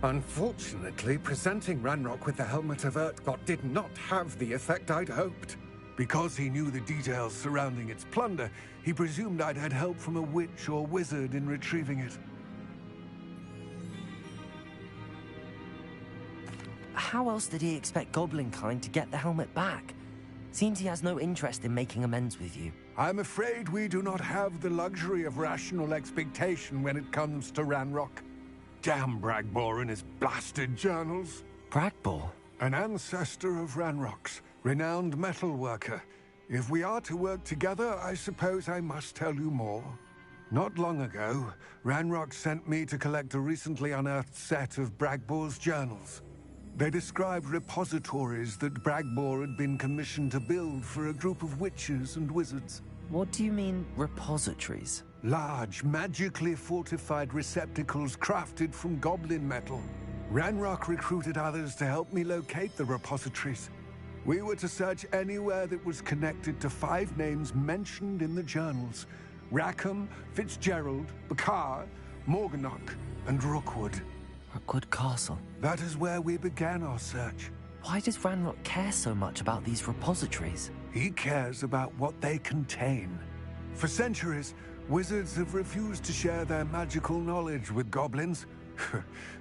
Unfortunately, presenting Ranrock with the Helmet of Urtkot did not have the effect I'd hoped. Because he knew the details surrounding its plunder, he presumed I'd had help from a witch or wizard in retrieving it. How else did he expect Goblinkind to get the helmet back? Seems he has no interest in making amends with you. I'm afraid we do not have the luxury of rational expectation when it comes to Ranrock. Damn Bragbor and his blasted journals. Bragbor? An ancestor of Ranrock's, renowned metal worker. If we are to work together, I suppose I must tell you more. Not long ago, Ranrock sent me to collect a recently unearthed set of Bragbor's journals. They described repositories that Bragbor had been commissioned to build for a group of witches and wizards. What do you mean, repositories? Large, magically fortified receptacles crafted from goblin metal. Ranrock recruited others to help me locate the repositories. We were to search anywhere that was connected to 5 names mentioned in the journals: Rackham, Fitzgerald, Bakar, Morganach, and Rookwood. Rookwood Castle? That is where we began our search. Why does Ranrock care so much about these repositories? He cares about what they contain. For centuries, wizards have refused to share their magical knowledge with goblins.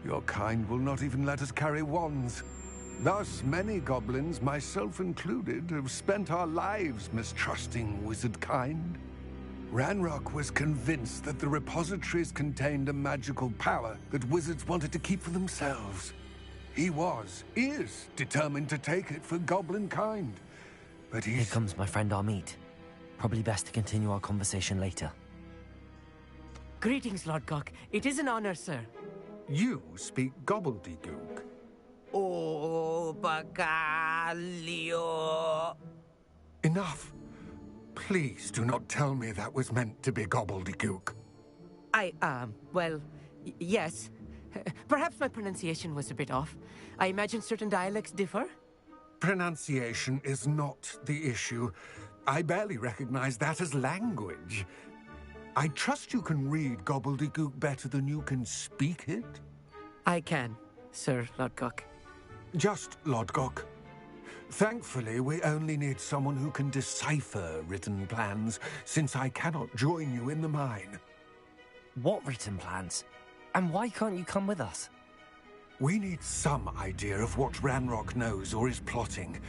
Your kind will not even let us carry wands. Thus, many goblins, myself included, have spent our lives mistrusting wizard kind. Ranrock was convinced that the repositories contained a magical power that wizards wanted to keep for themselves. He is determined to take it for goblin kind. But Here comes my friend Amit. Probably best to continue our conversation later. Greetings, Lord Cock. It is an honor, sir. You speak gobbledygook. Oh, Bacalio. Enough. Please do not tell me that was meant to be gobbledygook. Well, yes. Perhaps my pronunciation was a bit off. I imagine certain dialects differ? Pronunciation is not the issue. I barely recognize that as language. I trust you can read gobbledygook better than you can speak it? I can, Sir Lodgok. Just Lodgok. Thankfully, we only need someone who can decipher written plans, since I cannot join you in the mine. What written plans? And why can't you come with us? We need some idea of what Ranrock knows or is plotting.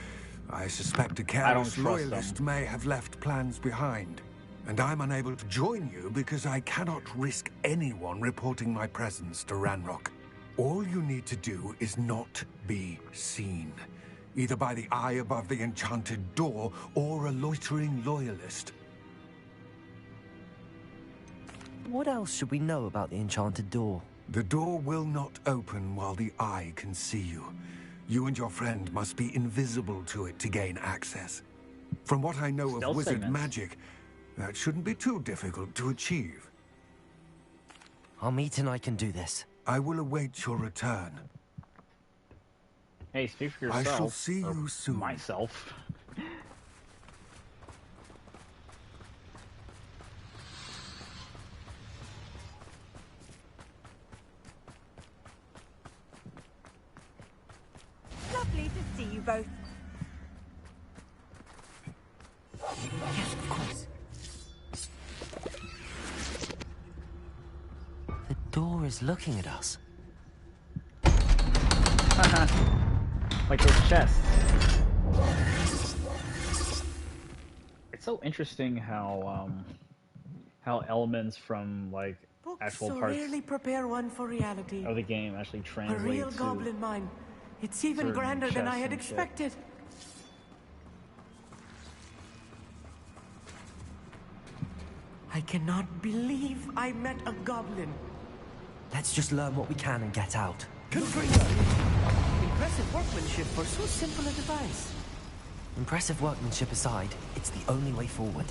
I suspect a careless loyalist may have left plans behind. And I'm unable to join you because I cannot risk anyone reporting my presence to Ranrock. All you need to do is not be seen. Either by the eye above the enchanted door, or a loitering loyalist. What else should we know about the enchanted door? The door will not open while the eye can see you. You and your friend must be invisible to it to gain access. From what I know of wizard magic, that shouldn't be too difficult to achieve. Amit and I can do this. I will await your return. Hey, speak for yourself. I shall see you soon. Myself. Lovely to see you both. Yes, of course. The door is looking at us. Like those chests. It's so interesting how elements from like Books actual so parts rarely prepare one for reality. of the game actually A translate real to goblin mine. It's even certain grander than I chests had and shit. expected. I cannot believe I met a goblin. Let's just learn what we can and get out. Impressive workmanship for so simple a device. Impressive workmanship aside, it's the only way forward.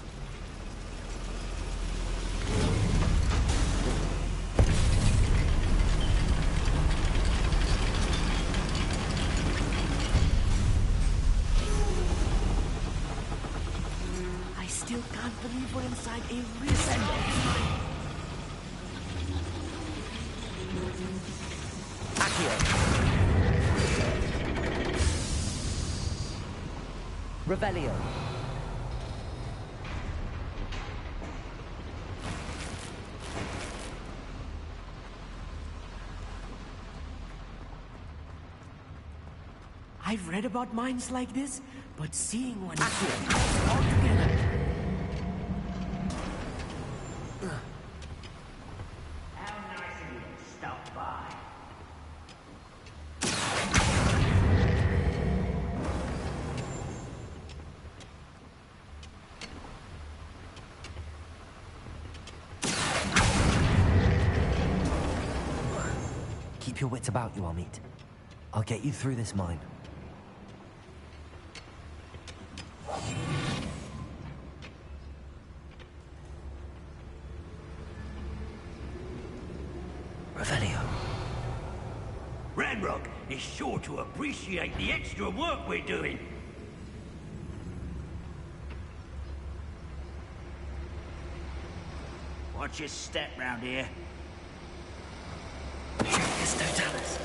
I still can't believe we're inside a real mine. Revelio. I've read about mines like this, but seeing one is something else altogether. How nice of you to stop by. Keep your wits about you, Amit. I'll get you through this mine. Revelio. Ranrock is sure to appreciate the extra work we're doing. Watch your step round here. There's no Dallas.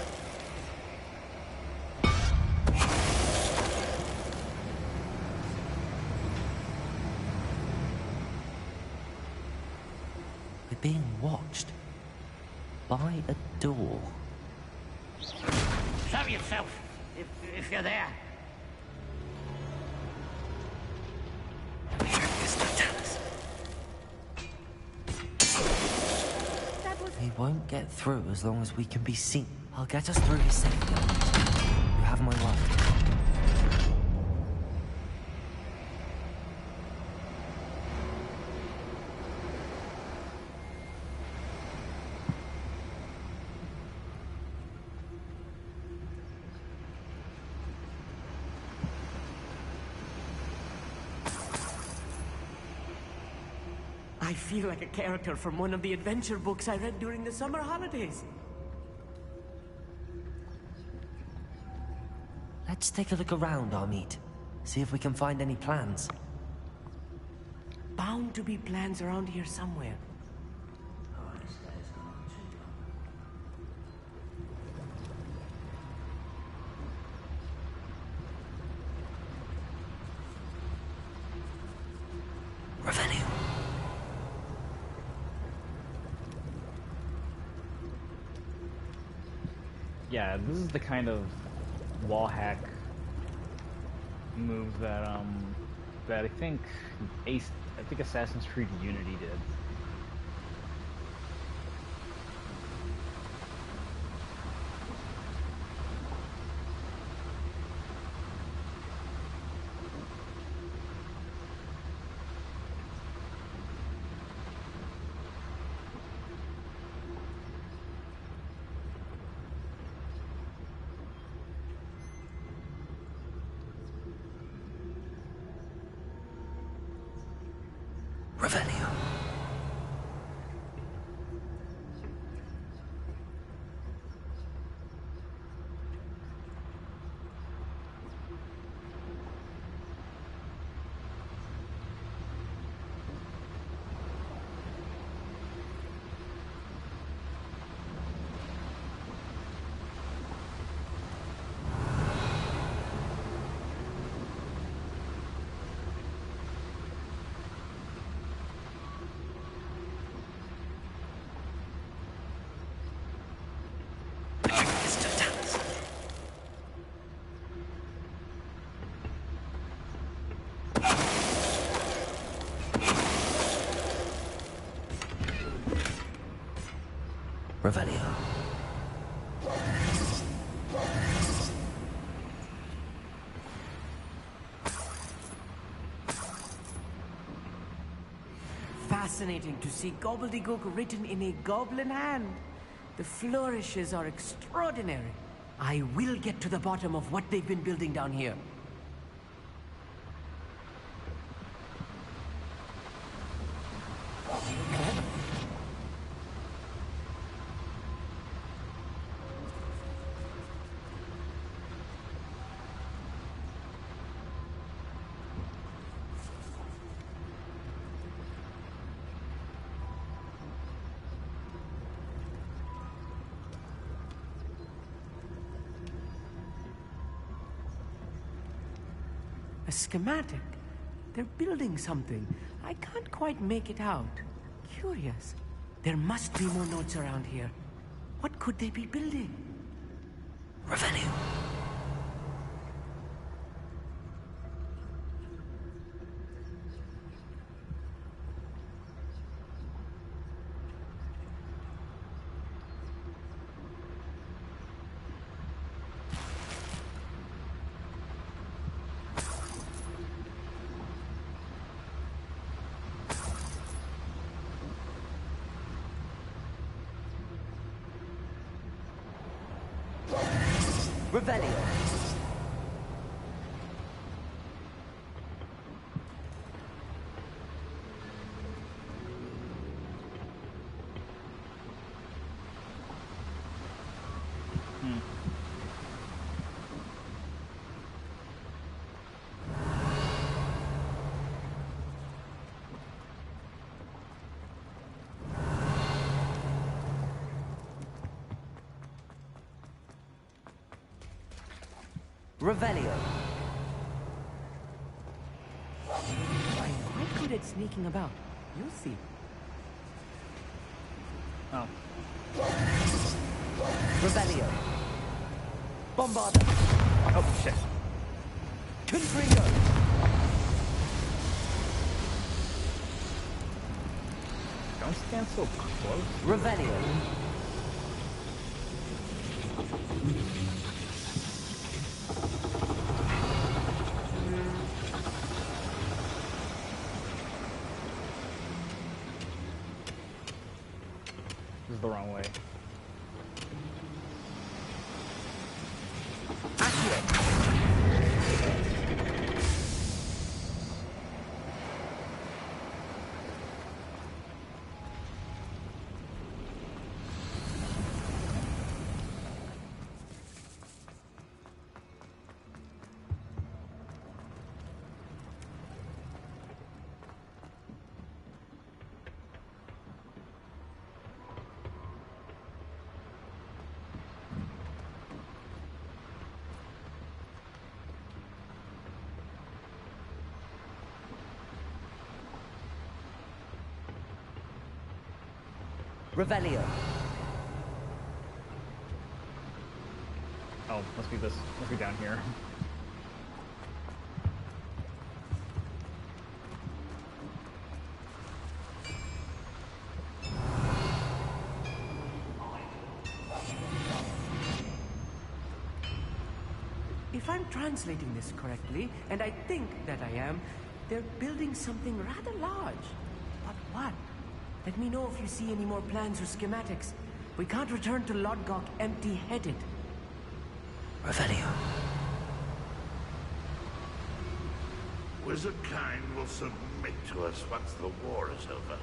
We're being watched by a door. Show yourself, if you're there. There's no Dallas. He won't get through as long as we can be seen. I'll get us through his safety element. You have my word. I feel like a character from one of the adventure books I read during the summer holidays. Let's take a look around, Amit. See if we can find any plans. Bound to be plans around here somewhere. Revelio. Yeah, this is the kind of wall hack move that I think Assassin's Creed Unity did. Revelio. Revelio. Fascinating to see gobbledygook written in a goblin hand. The flourishes are extraordinary. I will get to the bottom of what they've been building down here. A schematic. They're building something. I can't quite make it out. Curious. There must be more notes around here. What could they be building? Revelio. Revelio. Revelio. I'm quite good at sneaking about. You'll see. Oh. Revelio. Bombarda. Oh, shit. Confringo. Don't stand so close. Revelio. This is the wrong way. Revelio. Oh, must be this. Must be down here. If I'm translating this correctly, and I think that I am, they're building something rather large. But what? Let me know if you see any more plans or schematics. We can't return to Lodgok empty-headed. Revelio. Wizard kind will submit to us once the war is over.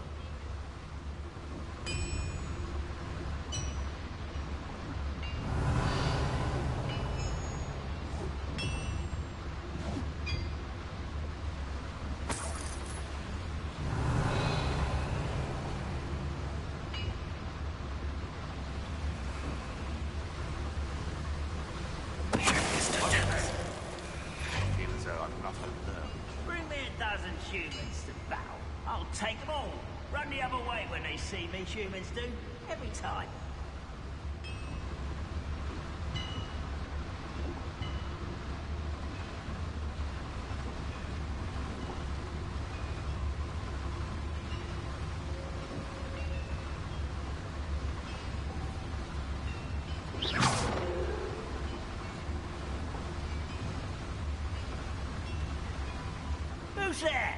Bring me a dozen humans to battle. I'll take them all. Run the other way when they see me, humans do. Every time. Who's there?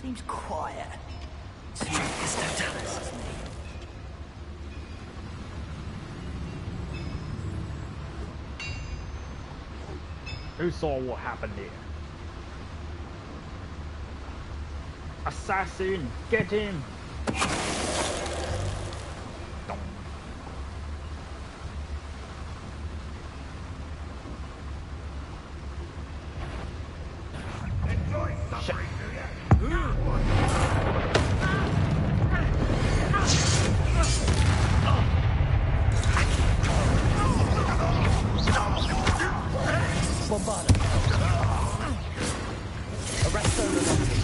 Seems quiet. Who saw what happened here? Assassin, get him! Enjoy suffering, do you? Bombarda. Arresto Renati.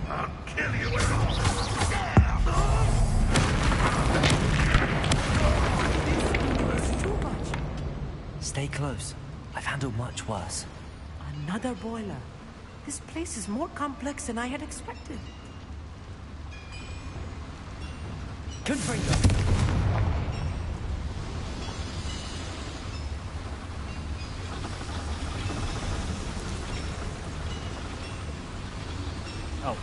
I'll kill you with all. Stay close. I've handled much worse. Another boiler. This place is more complex than I had expected. Confringo. Oh.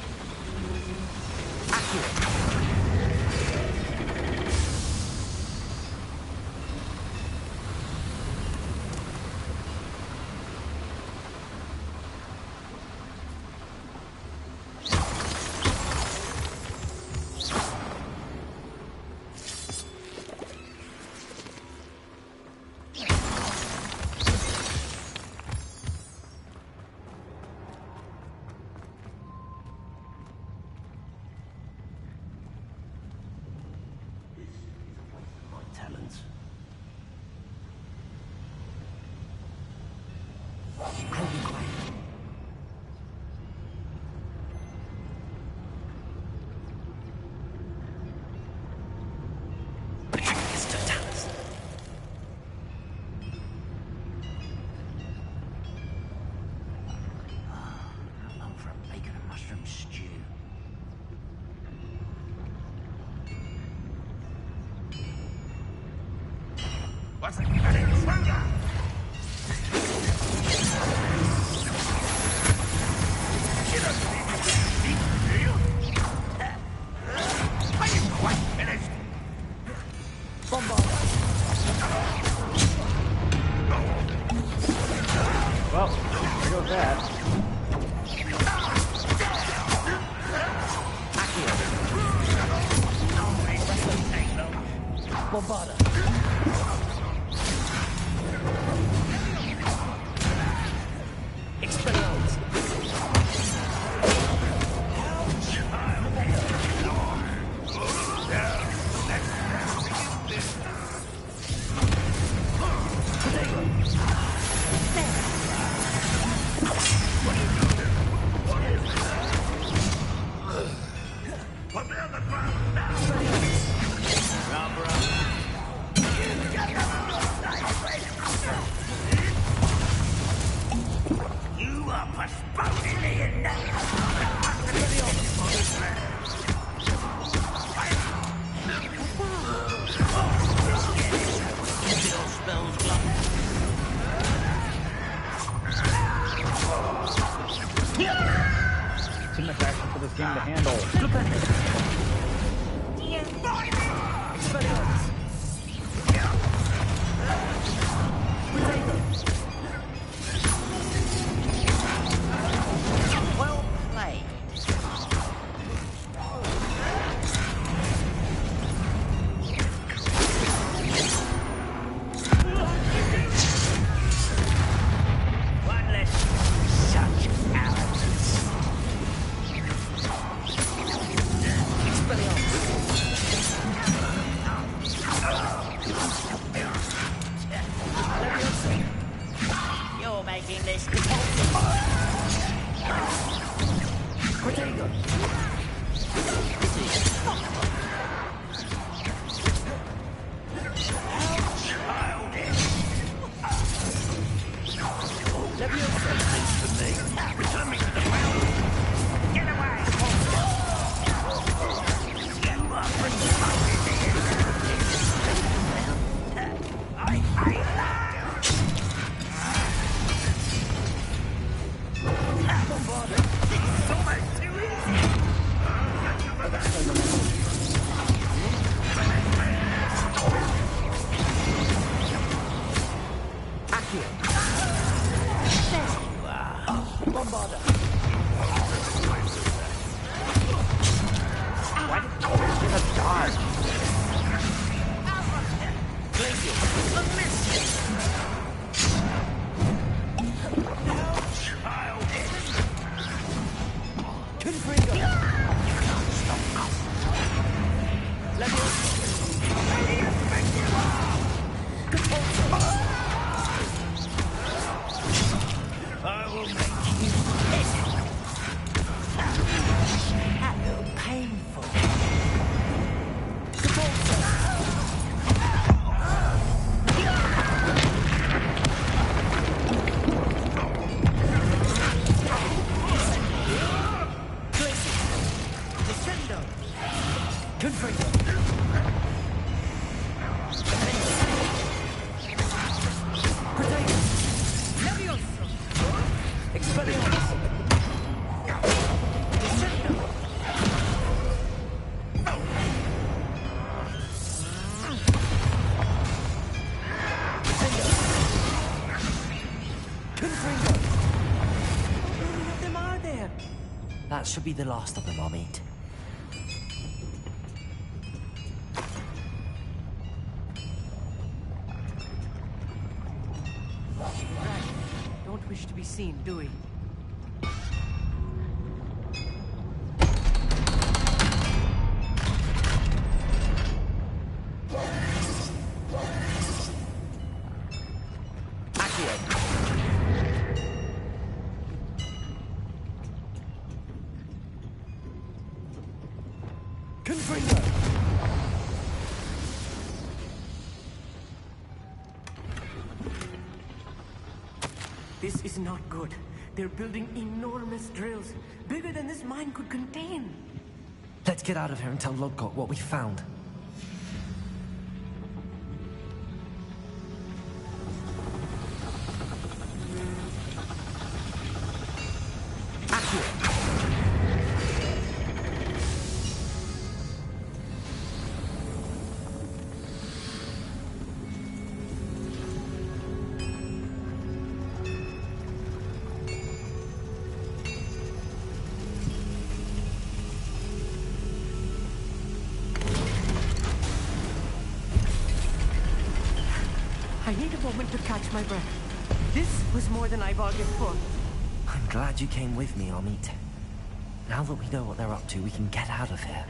What's the intruder? He doesn't need to be eaten, do you? Are you quite finished? Well, there goes that. Bombarda. Expelliarmus. Put me on the ground now! You are postponing me Too much action for this game to handle. Well played. One less such arrogance. Expelliarmus. That should be the last of them, I'll meet. Don't wish to be seen, do we? This is not good. They're building enormous drills, bigger than this mine could contain. Let's get out of here and tell Lodgott what we found. I need a moment to catch my breath. This was more than I bargained for. I'm glad you came with me, Amit. Now that we know what they're up to, we can get out of here.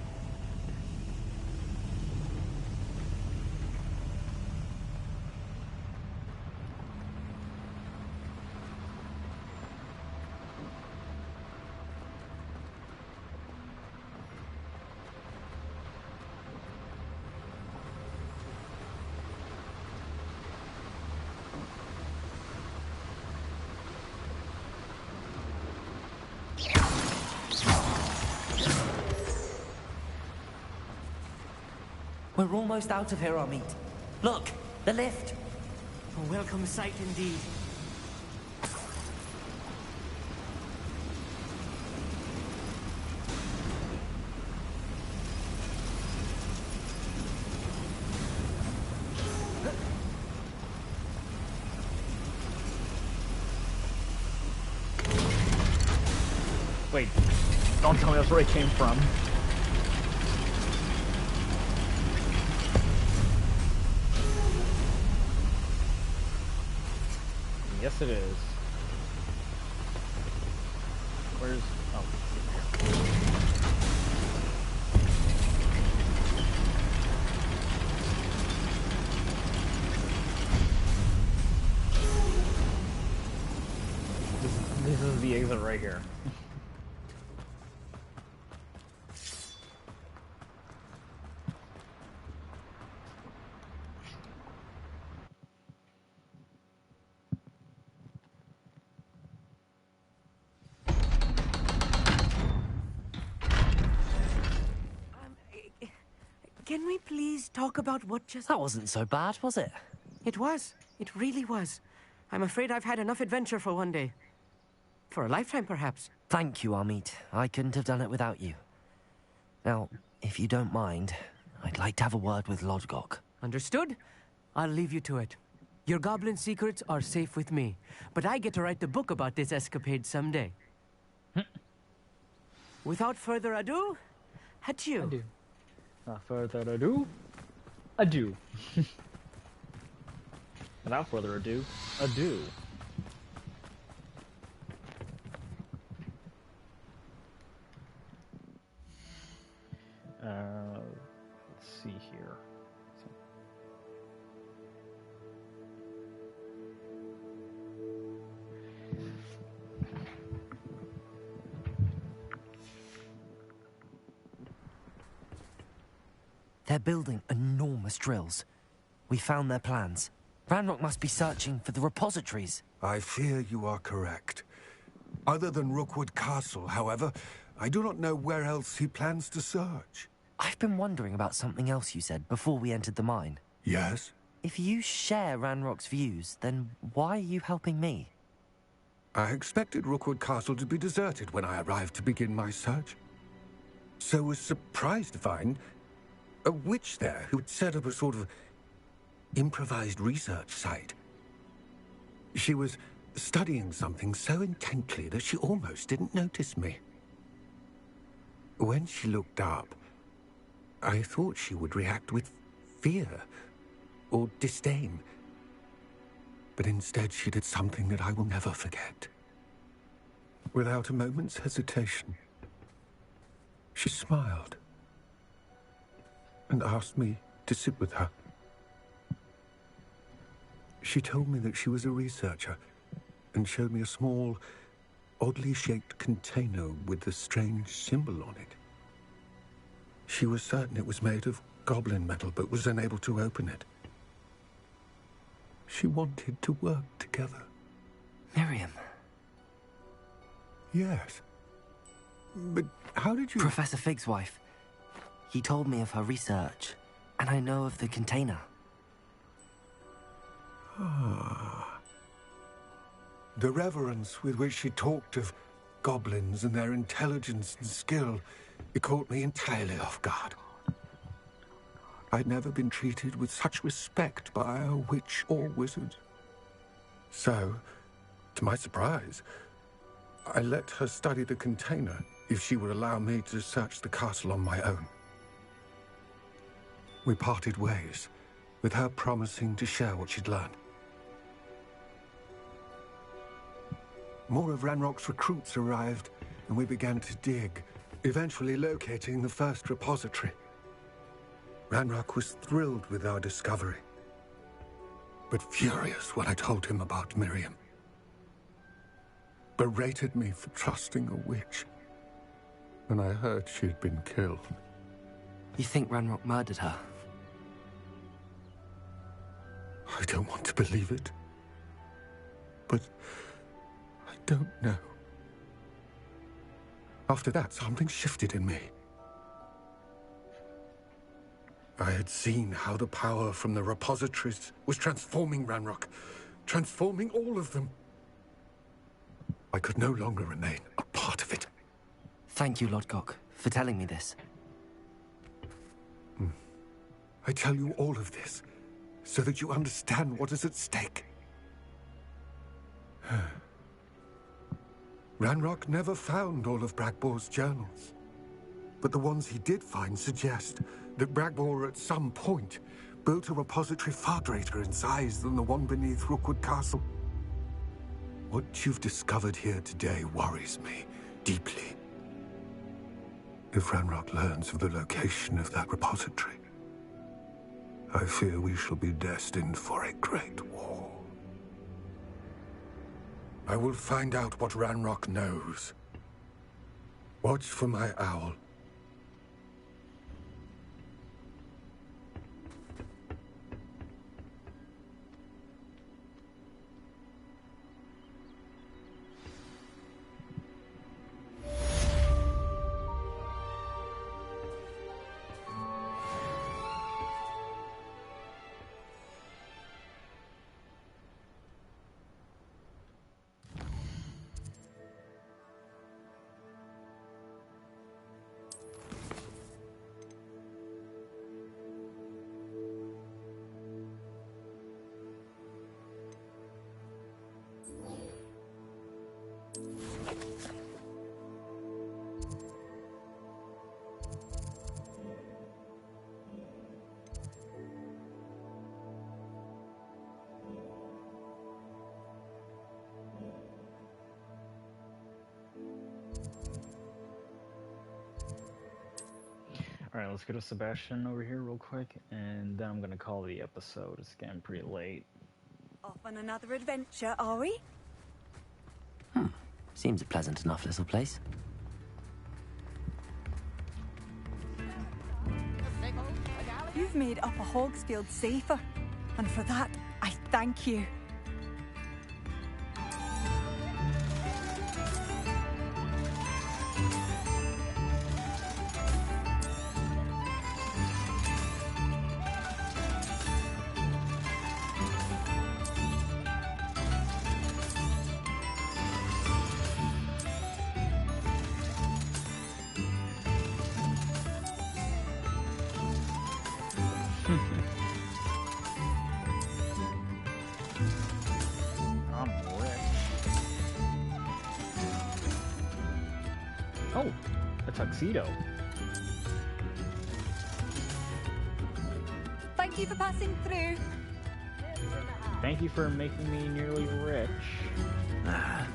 We're almost out of here, Amit. Look, the lift. A welcome sight indeed. Wait, don't tell me that's where it came from. Yes, it is. Where's... oh. This is the exit right here. Can we please talk about what just... That wasn't so bad, was it? It was. It really was. I'm afraid I've had enough adventure for one day. For a lifetime, perhaps. Thank you, Amit. I couldn't have done it without you. Now, if you don't mind, I'd like to have a word with Lodgok. Understood? I'll leave you to it. Your goblin secrets are safe with me, but I get to write the book about this escapade someday. Without further ado, adieu. Adieu. Without further ado, adieu. Without further ado, adieu. Let's see here. They're building enormous drills. We found their plans. Ranrock must be searching for the repositories. I fear you are correct. Other than Rookwood Castle, however, I do not know where else he plans to search. I've been wondering about something else you said before we entered the mine. Yes? If you share Ranrock's views, then why are you helping me? I expected Rookwood Castle to be deserted when I arrived to begin my search. So was surprised to find a witch there who had set up a sort of improvised research site. She was studying something so intently that she almost didn't notice me. When she looked up, I thought she would react with fear or disdain. But instead she did something that I will never forget. Without a moment's hesitation, she smiled and asked me to sit with her. She told me that she was a researcher and showed me a small, oddly shaped container with a strange symbol on it. She was certain it was made of goblin metal, but was unable to open it. She wanted to work together. Miriam. Yes. But how did you... Professor Fig's wife. He told me of her research, and I know of the container. Ah. The reverence with which she talked of goblins and their intelligence and skill, it caught me entirely off guard. I'd never been treated with such respect by a witch or wizard. So, to my surprise, I let her study the container if she would allow me to search the castle on my own. We parted ways, with her promising to share what she'd learned. More of Ranrock's recruits arrived, and we began to dig, eventually locating the first repository. Ranrock was thrilled with our discovery, but furious when I told him about Miriam. Berated me for trusting a witch when I heard she had been killed. You think Ranrock murdered her? I don't want to believe it, but I don't know. After that, something shifted in me. I had seen how the power from the repositories was transforming Ranrock, transforming all of them. I could no longer remain a part of it. Thank you, Lodgok, for telling me this. I tell you all of this so that you understand what is at stake. Ranrock never found all of Bragbor's journals, but the ones he did find suggest that Bragbor at some point built a repository far greater in size than the one beneath Rookwood Castle. What you've discovered here today worries me deeply. If Ranrock learns of the location of that repository, I fear we shall be destined for a great war. I will find out what Ranrock knows. Watch for my owl. Alright, let's go to Sebastian over here real quick, and then I'm gonna call the episode. It's getting pretty late. Off on another adventure, are we? Seems a pleasant enough little place. You've made Upper Hogsfield safer, and for that, I thank you. I'm rich. Oh, a tuxedo. Thank you for passing through. Thank you for making me nearly rich. Ah.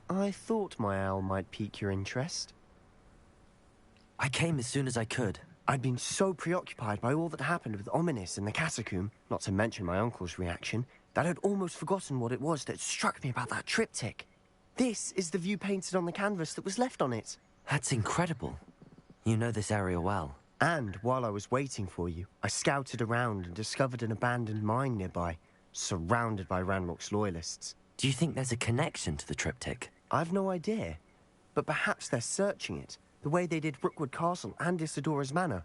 I thought my owl might pique your interest. I came as soon as I could. I'd been so preoccupied by all that happened with Ominis and the catacomb, not to mention my uncle's reaction, that I'd almost forgotten what it was that struck me about that triptych. This is the view painted on the canvas that was left on it. That's incredible. You know this area well. And while I was waiting for you, I scouted around and discovered an abandoned mine nearby, surrounded by Ranrock's loyalists. Do you think there's a connection to the triptych? I've no idea, but perhaps they're searching it, the way they did Rookwood Castle and Isidora's Manor.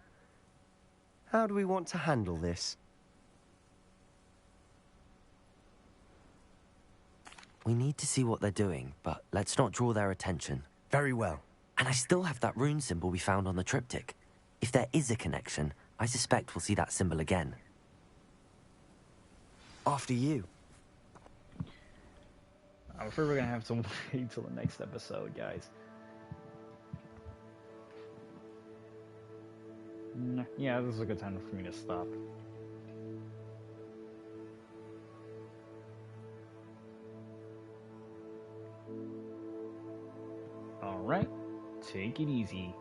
How do we want to handle this? We need to see what they're doing, but let's not draw their attention. Very well. And I still have that rune symbol we found on the triptych. If there is a connection, I suspect we'll see that symbol again. After you. I'm afraid we're gonna have to wait till the next episode, guys. Yeah, this is a good time for me to stop. Alright, take it easy.